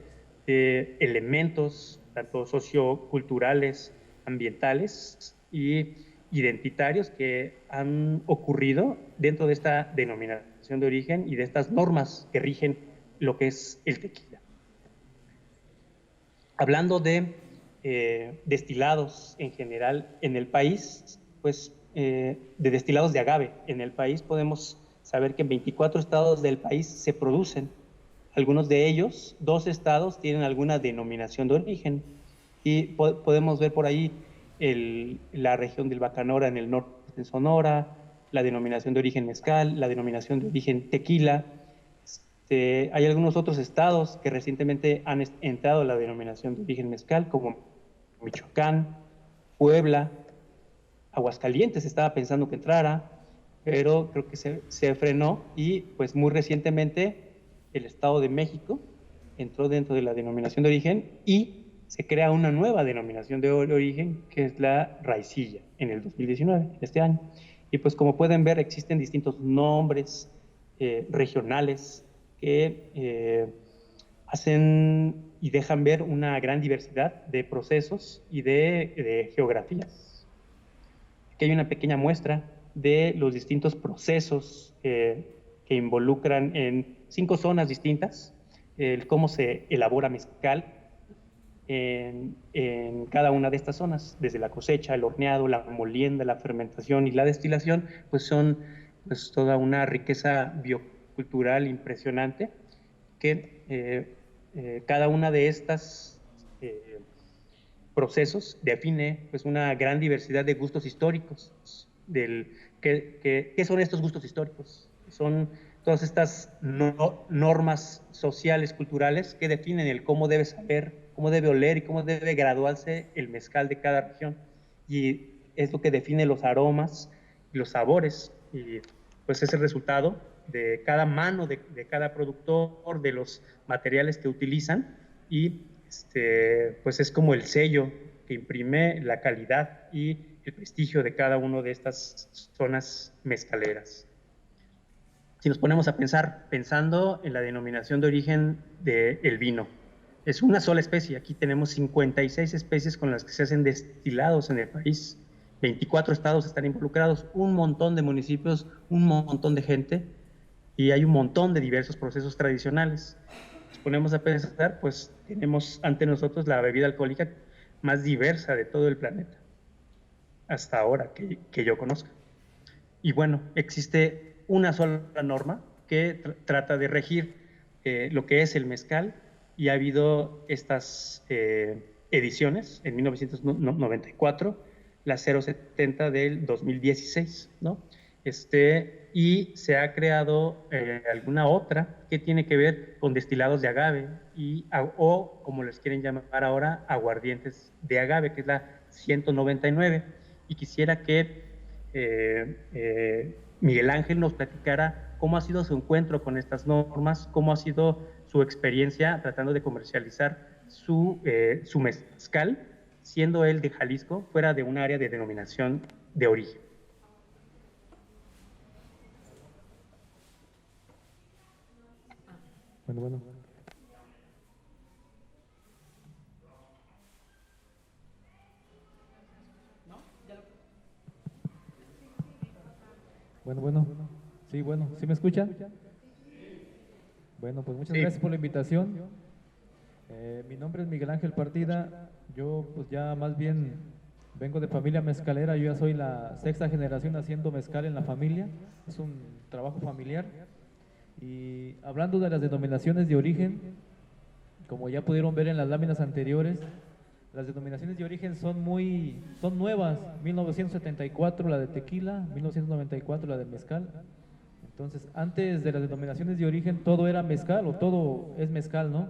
Speaker 3: elementos, tanto socioculturales, ambientales y identitarios que han ocurrido dentro de esta denominación de origen y de estas normas que rigen lo que es el tequila. Hablando de destilados en general en el país, pues de destilados de agave en el país, podemos saber que en 24 estados del país se producen. Algunos de ellos, 2 estados, tienen alguna denominación de origen. Y podemos ver por ahí la región del Bacanora en el norte de Sonora, la denominación de origen mezcal, la denominación de origen tequila. Hay algunos otros estados que recientemente han entrado a la denominación de origen mezcal, como Michoacán, Puebla, Aguascalientes estaba pensando que entrara, pero creo que se frenó, y pues muy recientemente el Estado de México entró dentro de la denominación de origen y se crea una nueva denominación de origen, que es la raicilla, en el 2019, este año. Y pues como pueden ver, existen distintos nombres regionales que hacen y dejan ver una gran diversidad de procesos y de geografías. Aquí hay una pequeña muestra de los distintos procesos que involucran en 5 zonas distintas cómo se elabora mezcal en cada una de estas zonas, desde la cosecha, el horneado, la molienda, la fermentación y la destilación. Pues son pues toda una riqueza biocultural impresionante que cada una de estas procesos define pues una gran diversidad de gustos históricos. ¿Qué son estos gustos históricos? Son todas estas normas sociales, culturales, que definen el cómo debe saber, cómo debe oler y cómo debe graduarse el mezcal de cada región. Y es lo que define los aromas y los sabores. Y pues es el resultado de cada mano, de cada productor, de los materiales que utilizan, y pues es como el sello que imprime la calidad y el prestigio de cada una de estas zonas mezcaleras. Si nos ponemos a pensando en la denominación de origen del vino, es una sola especie. Aquí tenemos 56 especies con las que se hacen destilados en el país. 24 estados están involucrados, un montón de municipios, un montón de gente, y hay un montón de diversos procesos tradicionales. Nos ponemos a pensar, pues tenemos ante nosotros la bebida alcohólica más diversa de todo el planeta, hasta ahora que yo conozca. Y bueno, existe una sola norma que trata de regir lo que es el mezcal, y ha habido estas ediciones en 1994, la 070 del 2016, ¿no? Y se ha creado alguna otra que tiene que ver con destilados de agave o, como les quieren llamar ahora, aguardientes de agave, que es la 199. Y quisiera que Miguel Ángel nos platicara cómo ha sido su encuentro con estas normas, cómo ha sido su experiencia tratando de comercializar su mezcal, siendo él de Jalisco, fuera de un área de denominación de origen.
Speaker 4: Bueno. Bueno. Sí, bueno, ¿sí me escuchan? Bueno, pues muchas gracias por la invitación. Mi nombre es Miguel Ángel Partida. Yo pues ya más bien vengo de familia mezcalera. Yo ya soy la sexta generación haciendo mezcal en la familia. Es un trabajo familiar. Y hablando de las denominaciones de origen, como ya pudieron ver en las láminas anteriores, las denominaciones de origen son nuevas. 1974 la de tequila, 1994 la de mezcal. Entonces, antes de las denominaciones de origen, todo era mezcal o todo es mezcal, ¿no?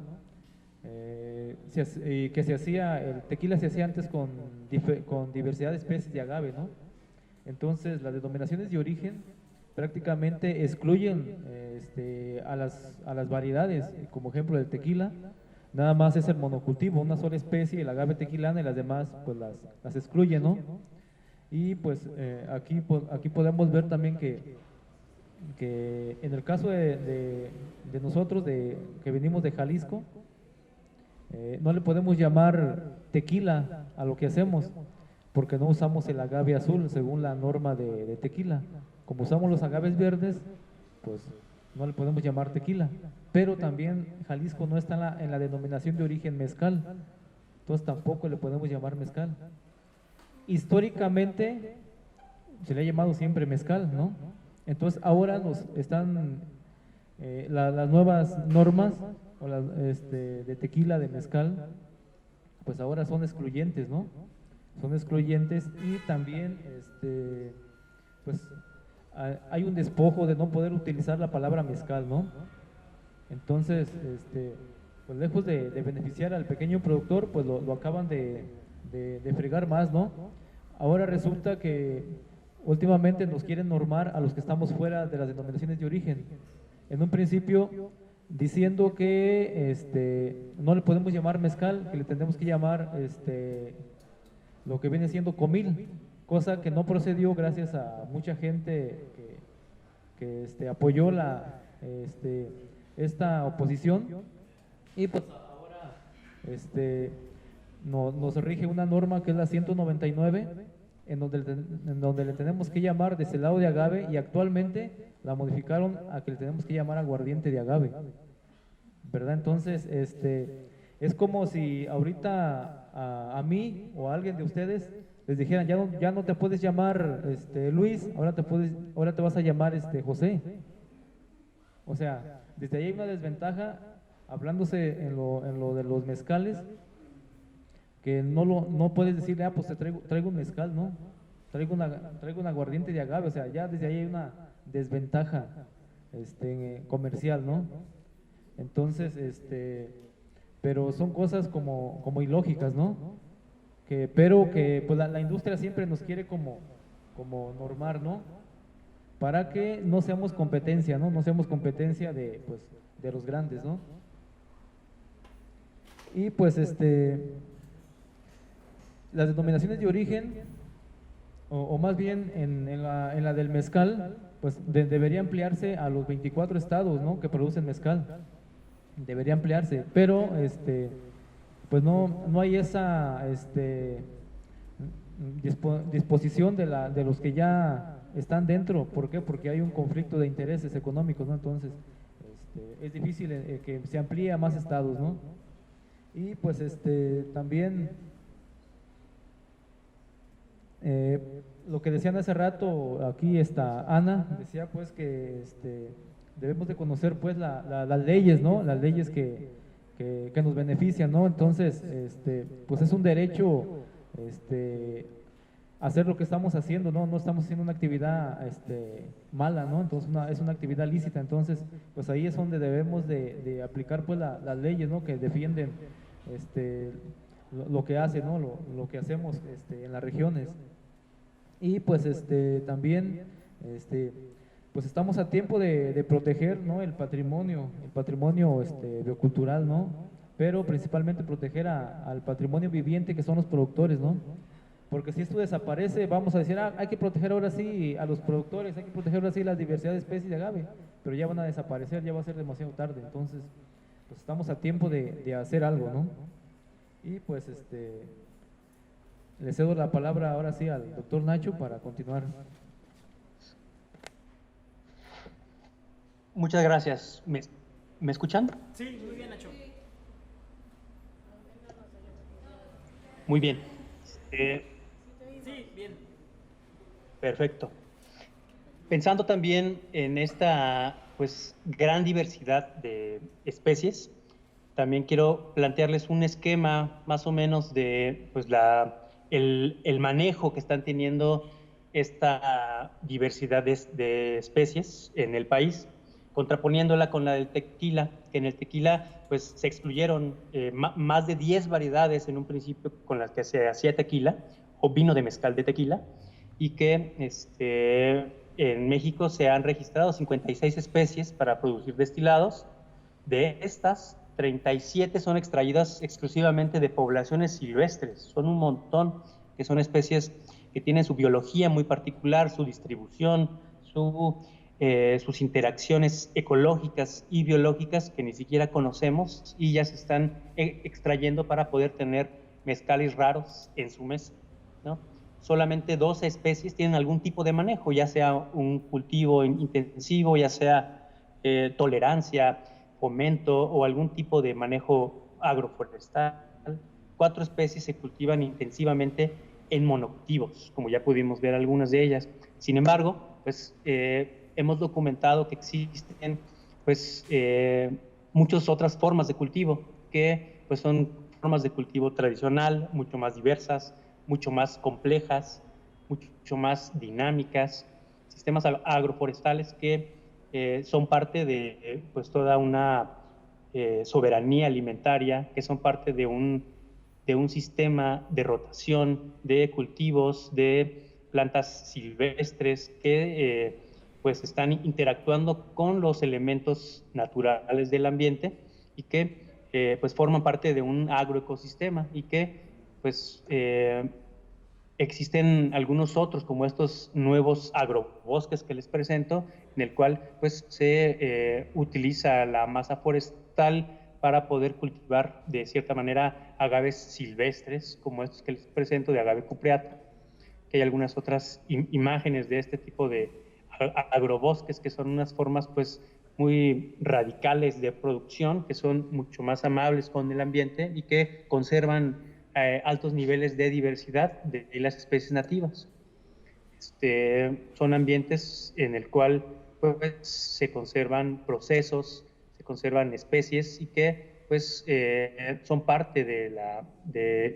Speaker 4: Que se hacía, el tequila se hacía antes con diversidad de especies de agave, ¿no? Entonces, las denominaciones de origen prácticamente excluyen a las variedades, como ejemplo del tequila, nada más es el monocultivo, una sola especie, el agave tequilana, y las demás pues las excluyen, ¿no? Y pues aquí podemos ver también que en el caso de nosotros, que venimos de Jalisco, no le podemos llamar tequila a lo que hacemos, porque no usamos el agave azul según la norma de tequila. Como usamos los agaves verdes, pues no le podemos llamar tequila. Pero también Jalisco no está en la denominación de origen mezcal, entonces tampoco le podemos llamar mezcal. Históricamente se le ha llamado siempre mezcal, ¿no? Entonces ahora están las nuevas normas o de tequila, de mezcal, pues ahora son excluyentes, ¿no? Son excluyentes, y también pues hay un despojo de no poder utilizar la palabra mezcal, ¿no? Entonces, pues lejos de beneficiar al pequeño productor, pues lo acaban de fregar más, ¿no? Ahora resulta que últimamente nos quieren normar a los que estamos fuera de las denominaciones de origen. En un principio diciendo que no le podemos llamar mezcal, que le tendremos que llamar lo que viene siendo comil, cosa que no procedió gracias a mucha gente que apoyó esta oposición, y pues ahora nos rige una norma que es la 199, en donde le tenemos que llamar deshelado de agave, y actualmente la modificaron a que le tenemos que llamar aguardiente de agave, ¿verdad? Entonces, es como si ahorita a mí o a alguien de ustedes les dijeran, ya no te puedes llamar Luis, ahora te vas a llamar José. O sea, desde ahí hay una desventaja, hablándose en lo de los mezcales, que no puedes decirle, pues te traigo un mezcal, ¿no? Traigo un aguardiente de agave. O sea, ya desde ahí hay una desventaja comercial, ¿no? Entonces, pero son cosas como ilógicas, ¿no? Pero que pues la industria siempre nos quiere como normar, ¿no? Para que no seamos competencia, ¿no? No seamos competencia de los grandes, ¿no? Y pues las denominaciones de origen, o más bien en la del mezcal, pues debería ampliarse a los 24 estados, ¿no?, que producen mezcal. Debería ampliarse, pero pues no hay esa disposición de los que ya están dentro. ¿Por qué? Porque hay un conflicto de intereses económicos, ¿no? Entonces es difícil que se amplíe a más estados, ¿no? Y pues también lo que decían hace rato, aquí está Ana, decía pues que debemos de conocer pues las leyes, ¿no? Las leyes que nos benefician, ¿no? Entonces, pues es un derecho hacer lo que estamos haciendo, ¿no? No estamos haciendo una actividad mala, ¿no? Entonces es una actividad lícita. Entonces, pues ahí es donde debemos de aplicar pues las leyes, ¿no?, que defienden lo que hace, ¿no? Lo que hacemos en las regiones. Y pues también pues estamos a tiempo de proteger, ¿no?, el patrimonio biocultural, ¿no? Pero principalmente proteger al patrimonio viviente, que son los productores, ¿no? Porque si esto desaparece, vamos a decir, hay que proteger ahora sí a los productores, hay que proteger ahora sí la diversidad de especies de agave, pero ya van a desaparecer, ya va a ser demasiado tarde. Entonces, pues estamos a tiempo de hacer algo, ¿no? Y pues le cedo la palabra ahora sí al doctor Nacho para continuar.
Speaker 3: Muchas gracias. ¿Me escuchan?
Speaker 2: Sí, muy bien, Nacho.
Speaker 3: Muy bien.
Speaker 2: Sí, bien.
Speaker 3: Perfecto. Pensando también en esta pues gran diversidad de especies, también quiero plantearles un esquema más o menos de pues el manejo que están teniendo esta diversidad de especies en el país, contraponiéndola con la del tequila, que en el tequila pues se excluyeron más de 10 variedades en un principio con las que se hacía tequila o vino de mezcal de tequila, y que en México se han registrado 56 especies para producir destilados. De estas, 37 son extraídas exclusivamente de poblaciones silvestres. Son un montón, que son especies que tienen su biología muy particular, su distribución, sus interacciones ecológicas y biológicas que ni siquiera conocemos y ya se están extrayendo para poder tener mezcales raros en su mesa, ¿no? Solamente 12 especies tienen algún tipo de manejo, ya sea un cultivo intensivo, ya sea tolerancia, fomento o algún tipo de manejo agroforestal. 4 especies se cultivan intensivamente en monocultivos, como ya pudimos ver algunas de ellas. Sin embargo, pues hemos documentado que existen pues muchas otras formas de cultivo que pues son formas de cultivo tradicional, mucho más diversas, mucho más complejas, mucho más dinámicas, sistemas agroforestales que son parte de pues toda una soberanía alimentaria, que son parte de un sistema de rotación de cultivos, de plantas silvestres que pues están interactuando con los elementos naturales del ambiente y que pues forman parte de un agroecosistema y que pues existen algunos otros como estos nuevos agrobosques que les presento, en el cual pues se utiliza la masa forestal para poder cultivar de cierta manera agaves silvestres como estos que les presento de agave cupreata, que hay algunas otras imágenes de este tipo de agrobosques que son unas formas pues muy radicales de producción, que son mucho más amables con el ambiente y que conservan altos niveles de diversidad de las especies nativas. Son ambientes en el cual pues, se conservan procesos, se conservan especies y que pues son parte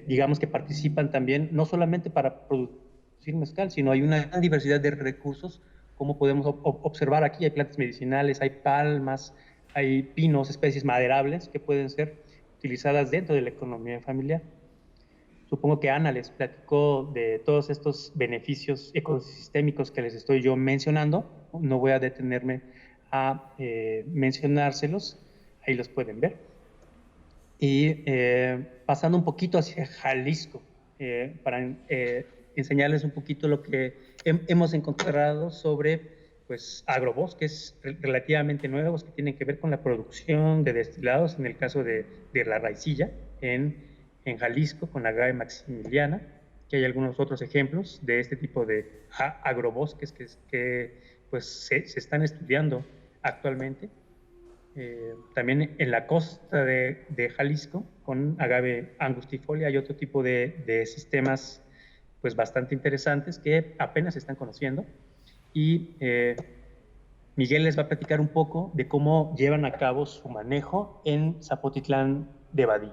Speaker 3: digamos que participan también, no solamente para producir mezcal, sino hay una gran diversidad de recursos, como podemos observar aquí, hay plantas medicinales, hay palmas, hay pinos, especies maderables que pueden ser utilizadas dentro de la economía familiar. Supongo que Ana les platicó de todos estos beneficios ecosistémicos que les estoy yo mencionando. No voy a detenerme a mencionárselos, ahí los pueden ver. Y pasando un poquito hacia Jalisco, para enseñarles un poquito lo que hemos encontrado sobre pues, agrobosques relativamente nuevos que tienen que ver con la producción de destilados, en el caso de la raicilla, en Jalisco, con la agave maximiliana, que hay algunos otros ejemplos de este tipo de agrobosques que pues, se están estudiando actualmente. También en la costa de Jalisco, con agave angustifolia, hay otro tipo de sistemas pues, bastante interesantes que apenas se están conociendo. Y Miguel les va a platicar un poco de cómo llevan a cabo su manejo en Zapotitlán de Badí.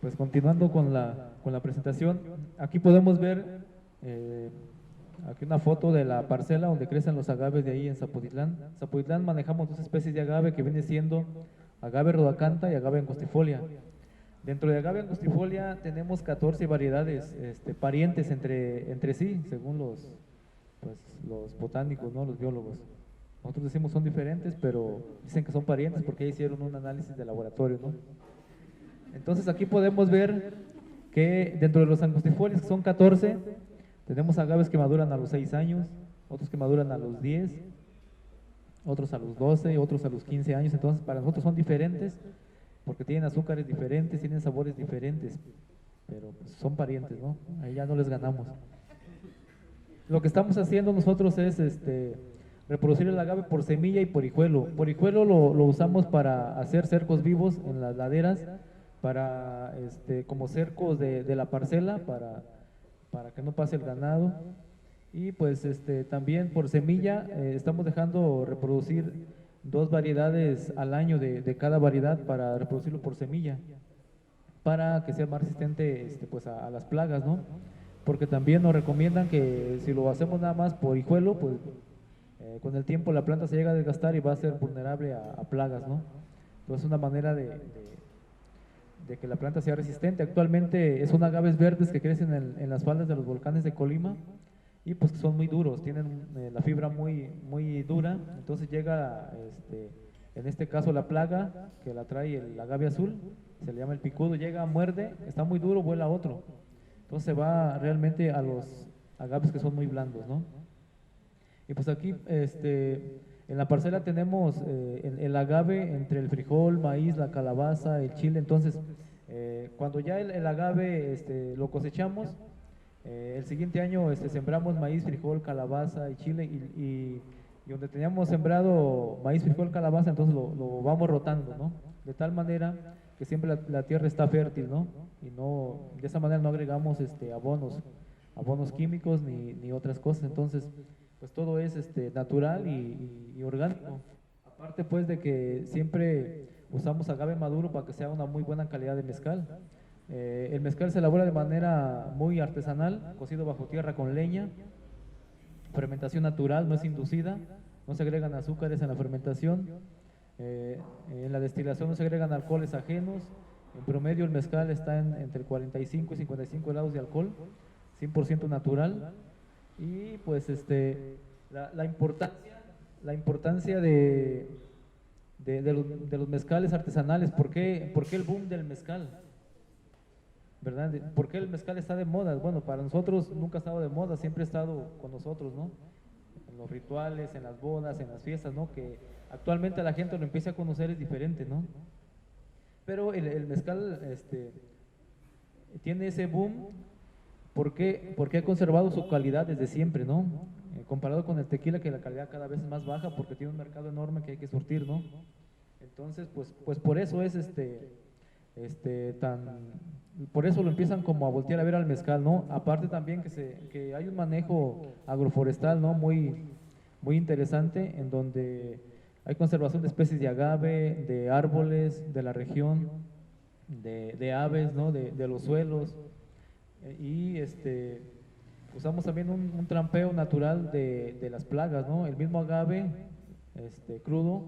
Speaker 4: Pues continuando con la presentación, aquí podemos ver aquí una foto de la parcela donde crecen los agaves de ahí en Zapotitlán. En Zapotitlán manejamos dos especies de agave que viene siendo agave rodacanta y agave angustifolia. Dentro de agave angustifolia tenemos 14 variedades parientes entre sí, según los botánicos, ¿no? Los biólogos. Nosotros decimos son diferentes, pero dicen que son parientes porque hicieron un análisis de laboratorio, ¿no? Entonces aquí podemos ver que dentro de los angustifolias, que son 14, tenemos agaves que maduran a los 6 años, otros que maduran a los 10, otros a los 12, otros a los 15 años. Entonces para nosotros son diferentes porque tienen azúcares diferentes, tienen sabores diferentes, pero pues, son parientes, ¿no? Ahí ya no les ganamos. Lo que estamos haciendo nosotros es reproducir el agave por semilla y por hijuelo. Por hijuelo lo usamos para hacer cercos vivos en las laderas, para como cercos de la parcela, para que no pase el ganado. Y pues también por semilla estamos dejando reproducir 2 variedades al año de cada variedad para reproducirlo por semilla, para que sea más resistente pues a las plagas, ¿no? Porque también nos recomiendan que si lo hacemos nada más por hijuelo, pues con el tiempo la planta se llega a desgastar y va a ser vulnerable a plagas, ¿no? Entonces es una manera de que la planta sea resistente. Actualmente son agaves verdes que crecen en las faldas de los volcanes de Colima y pues son muy duros, tienen la fibra muy dura, entonces llega en este caso la plaga que la trae el agave azul, se le llama el picudo, llega, muerde, está muy duro, vuela a otro, entonces se va realmente a los agaves que son muy blandos, ¿no? Y pues aquí en la parcela tenemos el agave entre el frijol, maíz, la calabaza, el chile. Entonces cuando ya el agave lo cosechamos, el siguiente año sembramos maíz, frijol, calabaza y chile, y donde teníamos sembrado maíz, frijol, calabaza, entonces lo vamos rotando, ¿no? De tal manera que siempre la tierra está fértil, ¿no? Y de esa manera no agregamos abonos químicos ni otras cosas. Entonces pues todo es natural y orgánico. Aparte pues de que siempre usamos agave maduro para que sea una muy buena calidad de mezcal. El mezcal se elabora de manera muy artesanal, cocido bajo tierra con leña, fermentación natural, no es inducida, no se agregan azúcares en la fermentación, en la destilación no se agregan alcoholes ajenos. En promedio el mezcal está entre 45 y 55 grados de alcohol, 100% natural. Y pues la importancia de los mezcales artesanales. ¿Por qué el boom del mezcal? ¿Verdad? ¿Por qué el mezcal está de moda? Bueno, para nosotros nunca ha estado de moda, siempre ha estado con nosotros, ¿no? En los rituales, en las bodas, en las fiestas, ¿no? Que actualmente la gente lo empieza a conocer, es diferente, ¿no? Pero el mezcal tiene ese boom porque ha conservado su calidad desde siempre, ¿no? Comparado con el tequila, que la calidad cada vez es más baja porque tiene un mercado enorme que hay que surtir, ¿no? Entonces, pues por eso es por eso lo empiezan como a voltear a ver al mezcal, ¿no? Aparte también que hay un manejo agroforestal, ¿no? Muy interesante, en donde hay conservación de especies de agave, de árboles de la región, de aves, ¿no? De los suelos, y usamos también un trampeo natural de las plagas, ¿no? El mismo agave crudo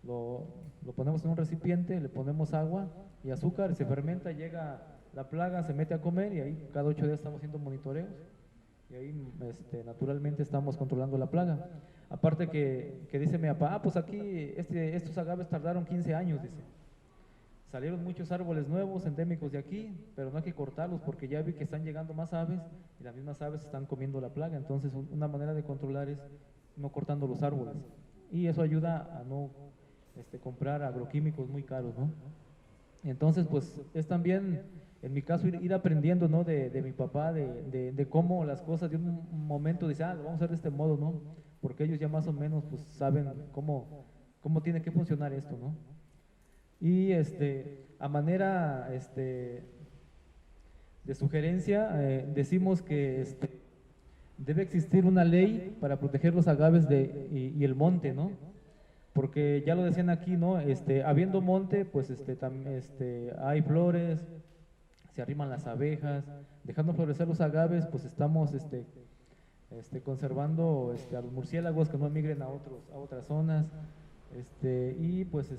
Speaker 4: lo ponemos en un recipiente, le ponemos agua y azúcar, se fermenta, llega la plaga, se mete a comer, y ahí cada 8 días estamos haciendo monitoreos y ahí naturalmente estamos controlando la plaga. Aparte que dice mi papá, pues aquí estos agaves tardaron 15 años, dice. Salieron muchos árboles nuevos, endémicos de aquí, pero no hay que cortarlos porque ya vi que están llegando más aves y las mismas aves están comiendo la plaga. Entonces una manera de controlar es no cortando los árboles, y eso ayuda a no comprar agroquímicos muy caros, ¿no? Entonces pues es también, en mi caso, ir aprendiendo, ¿no? de mi papá, de cómo las cosas de un momento dice, lo vamos a hacer de este modo, ¿no? Porque ellos ya más o menos pues saben cómo tiene que funcionar esto, ¿no? Y a manera de sugerencia, decimos que debe existir una ley para proteger los agaves y el monte, ¿no? Porque ya lo decían aquí, ¿no? Habiendo monte, pues hay flores, se arriman las abejas, dejando florecer los agaves, pues estamos conservando a los murciélagos que no migren a otras zonas, y pues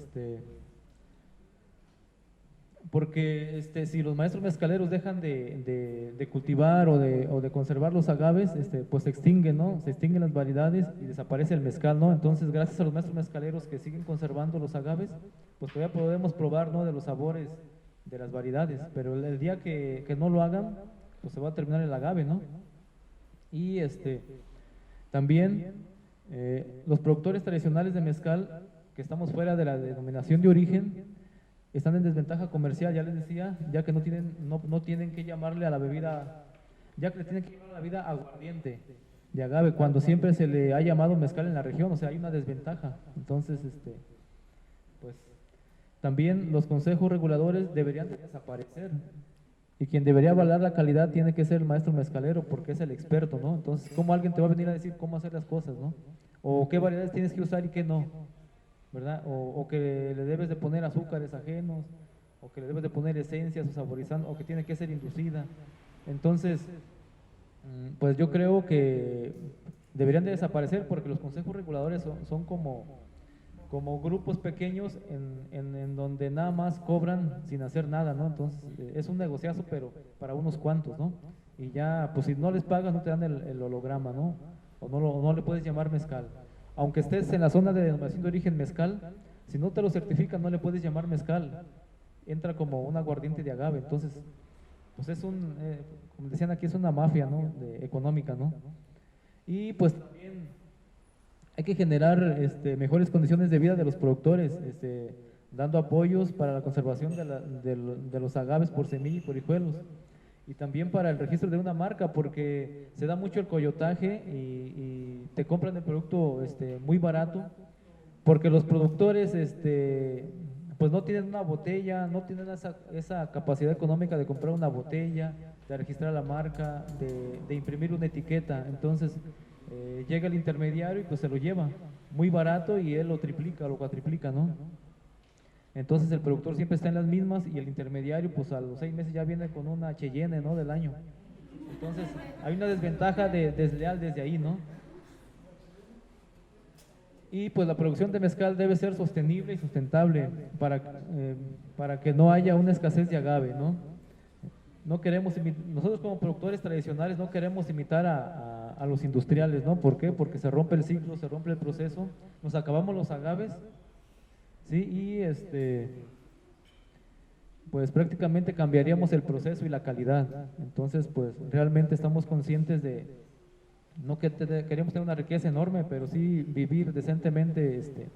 Speaker 4: Porque si los maestros mezcaleros dejan de cultivar o de conservar los agaves, pues se extinguen, ¿no? Se extinguen las variedades y desaparece el mezcal, ¿no? Entonces, gracias a los maestros mezcaleros que siguen conservando los agaves, pues todavía podemos probar, ¿no?, de los sabores de las variedades, pero el día que no lo hagan, pues se va a terminar el agave, ¿no? Y también los productores tradicionales de mezcal, que estamos fuera de la denominación de origen, están en desventaja comercial, ya les decía, ya que no tienen que llamarle a la bebida, ya que le tienen que llamar a la bebida aguardiente de agave, cuando siempre se le ha llamado mezcal en la región, o sea, hay una desventaja. Entonces, pues también los consejos reguladores deberían de desaparecer, y quien debería avalar la calidad tiene que ser el maestro mezcalero, porque es el experto, ¿no? Entonces, ¿cómo alguien te va a venir a decir cómo hacer las cosas, ¿no? O qué variedades tienes que usar y qué no, ¿verdad? O que le debes de poner azúcares ajenos, o que le debes de poner esencias o saborizantes, o que tiene que ser inducida. Entonces, pues yo creo que deberían de desaparecer, porque los consejos reguladores son como grupos pequeños en donde nada más cobran sin hacer nada, ¿no? Entonces, es un negociazo, pero para unos cuantos, ¿no? Y ya, pues si no les pagas, no te dan el holograma, ¿no? O no le puedes llamar mezcal. Aunque estés en la zona de denominación de origen mezcal, si no te lo certifican, no le puedes llamar mezcal. Entra como un aguardiente de agave. Entonces, pues es como decían aquí, es una mafia, ¿no?, económica, ¿no? Y pues también hay que generar mejores condiciones de vida de los productores, dando apoyos para la conservación de los agaves por semilla y por hijuelos. Y también para el registro de una marca, porque se da mucho el coyotaje y te compran el producto muy barato, porque los productores pues no tienen una botella, no tienen esa capacidad económica de comprar una botella, de registrar la marca, de imprimir una etiqueta. Entonces llega el intermediario y pues se lo lleva muy barato y él lo triplica, lo cuatriplica, ¿no? Entonces el productor siempre está en las mismas y el intermediario pues a los 6 meses ya viene con una Cheyenne, ¿no?, del año. Entonces hay una desventaja desleal desde ahí, ¿no? Y pues la producción de mezcal debe ser sostenible y sustentable para que no haya una escasez de agave, ¿no? Nosotros como productores tradicionales no queremos imitar a los industriales, ¿no? ¿Por qué? Porque se rompe el ciclo, se rompe el proceso, nos acabamos los agaves, ¿sí? Y pues prácticamente cambiaríamos el proceso y la calidad. Entonces, pues realmente estamos conscientes de, no que queremos tener una riqueza enorme, pero sí vivir decentemente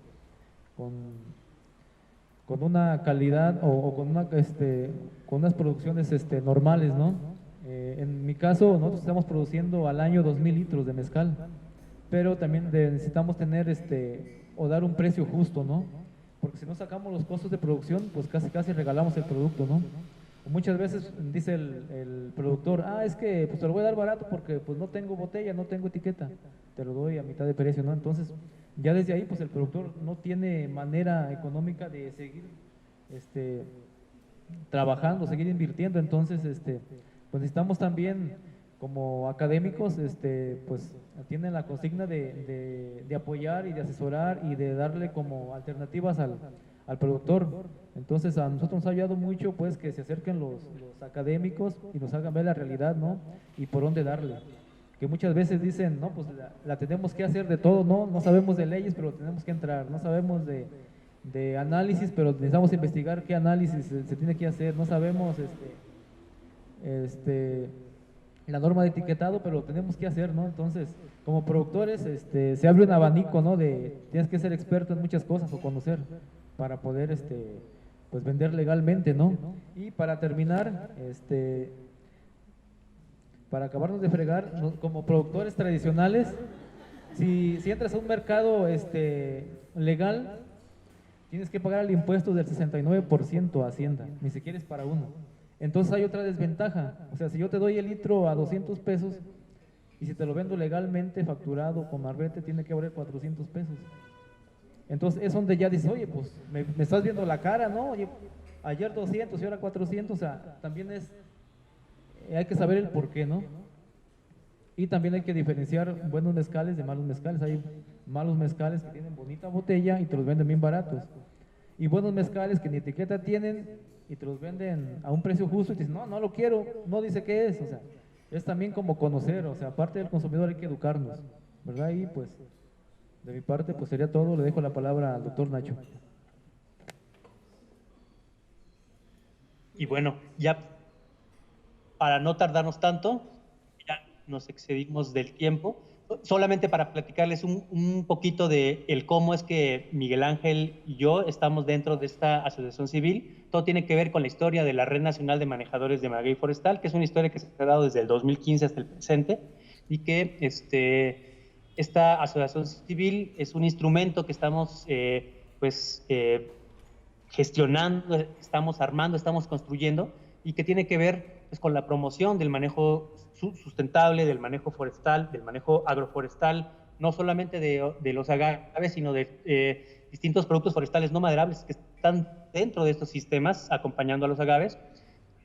Speaker 4: con una calidad o con unas producciones normales, ¿no? En mi caso, nosotros estamos produciendo al año 2,000 litros de mezcal, pero también necesitamos tener o dar un precio justo, ¿no? Porque si no sacamos los costos de producción, pues casi regalamos el producto, ¿no? Muchas veces dice el productor, es que pues te lo voy a dar barato porque pues no tengo botella, no tengo etiqueta, te lo doy a mitad de precio, ¿no? Entonces, ya desde ahí pues el productor no tiene manera económica de seguir trabajando, seguir invirtiendo. Entonces, pues necesitamos también como académicos, pues tienen la consigna de apoyar y de asesorar y de darle como alternativas al productor. Entonces a nosotros nos ha ayudado mucho pues que se acerquen los académicos y nos hagan ver la realidad, ¿no? Y por dónde darle. Que muchas veces dicen, no, pues la tenemos que hacer de todo, no sabemos de leyes, pero tenemos que entrar, no sabemos de análisis, pero necesitamos investigar qué análisis se tiene que hacer, no sabemos la norma de etiquetado, pero lo tenemos que hacer, ¿no? Entonces, como productores, se abre un abanico, ¿no? Tienes que ser experto en muchas cosas o conocer para poder, pues vender legalmente, ¿no? Y para terminar, para acabarnos de fregar, como productores tradicionales, si entras a un mercado legal, tienes que pagar el impuesto del 69% a Hacienda, ni siquiera es para uno. Entonces hay otra desventaja, o sea, si yo te doy el litro a 200 pesos y si te lo vendo legalmente, facturado con marbete, tiene que valer 400 pesos. Entonces es donde ya dices, oye, pues me estás viendo la cara, ¿no? Oye, ayer 200 y ahora 400, o sea, también hay que saber el por qué, ¿no? Y también hay que diferenciar buenos mezcales de malos mezcales. Hay malos mezcales que tienen bonita botella y te los venden bien baratos. Y buenos mezcales que ni etiqueta tienen y te los venden a un precio justo y te dicen, no, no lo quiero, no dice qué es, o sea, es también como conocer, o sea, aparte del consumidor hay que educarnos, ¿verdad? Y pues, de mi parte, pues sería todo, le dejo la palabra al doctor Nacho.
Speaker 3: Y bueno, ya para no tardarnos tanto, ya nos excedimos del tiempo, solamente para platicarles un poquito de el cómo es que Miguel Ángel y yo estamos dentro de esta asociación civil. Todo tiene que ver con la historia de la Red Nacional de Manejadores de Maguey Forestal, que es una historia que se ha dado desde el 2015 hasta el presente, y que esta asociación civil es un instrumento que estamos gestionando, estamos armando, estamos construyendo, y que tiene que ver pues, con la promoción del manejo sustentable, del manejo forestal, del manejo agroforestal, no solamente de los agaves, sino de distintos productos forestales no maderables que están dentro de estos sistemas acompañando a los agaves.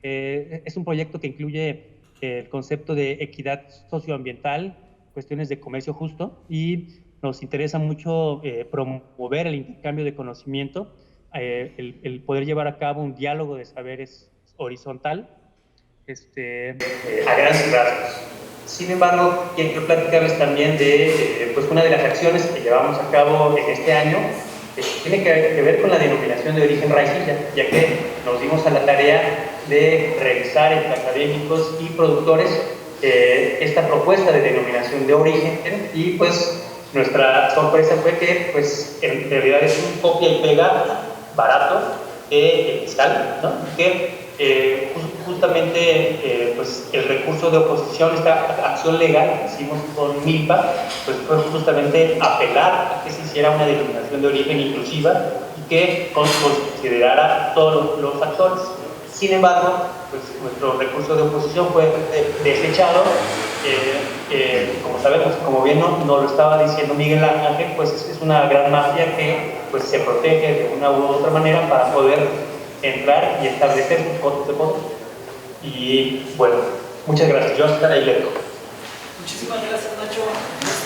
Speaker 3: Es un proyecto que incluye el concepto de equidad socioambiental, cuestiones de comercio justo, y nos interesa mucho promover el intercambio de conocimiento, el poder llevar a cabo un diálogo de saberes horizontal, a grandes rasgos. Sin embargo, quiero platicarles también de pues una de las acciones que llevamos a cabo en este año, tiene que ver con la denominación de origen raicilla, ya que nos dimos a la tarea de revisar entre académicos y productores esta propuesta de denominación de origen, y pues nuestra sorpresa fue que pues en realidad es un copia y pega barato fiscal, ¿no? Que justamente pues el recurso de oposición, esta acción legal que hicimos con MILPA, pues fue justamente apelar a que se hiciera una denominación de origen inclusiva y que considerara todos los factores. Sin embargo, pues nuestro recurso de oposición fue desechado. Como sabemos, como bien nos lo estaba diciendo Miguel Ángel, pues es una gran mafia que pues se protege de una u otra manera para poder entrar y establecer sus cotos de voto. Y bueno, muchas gracias. Yo hasta ahí le dejo.
Speaker 2: Muchísimas gracias, Nacho.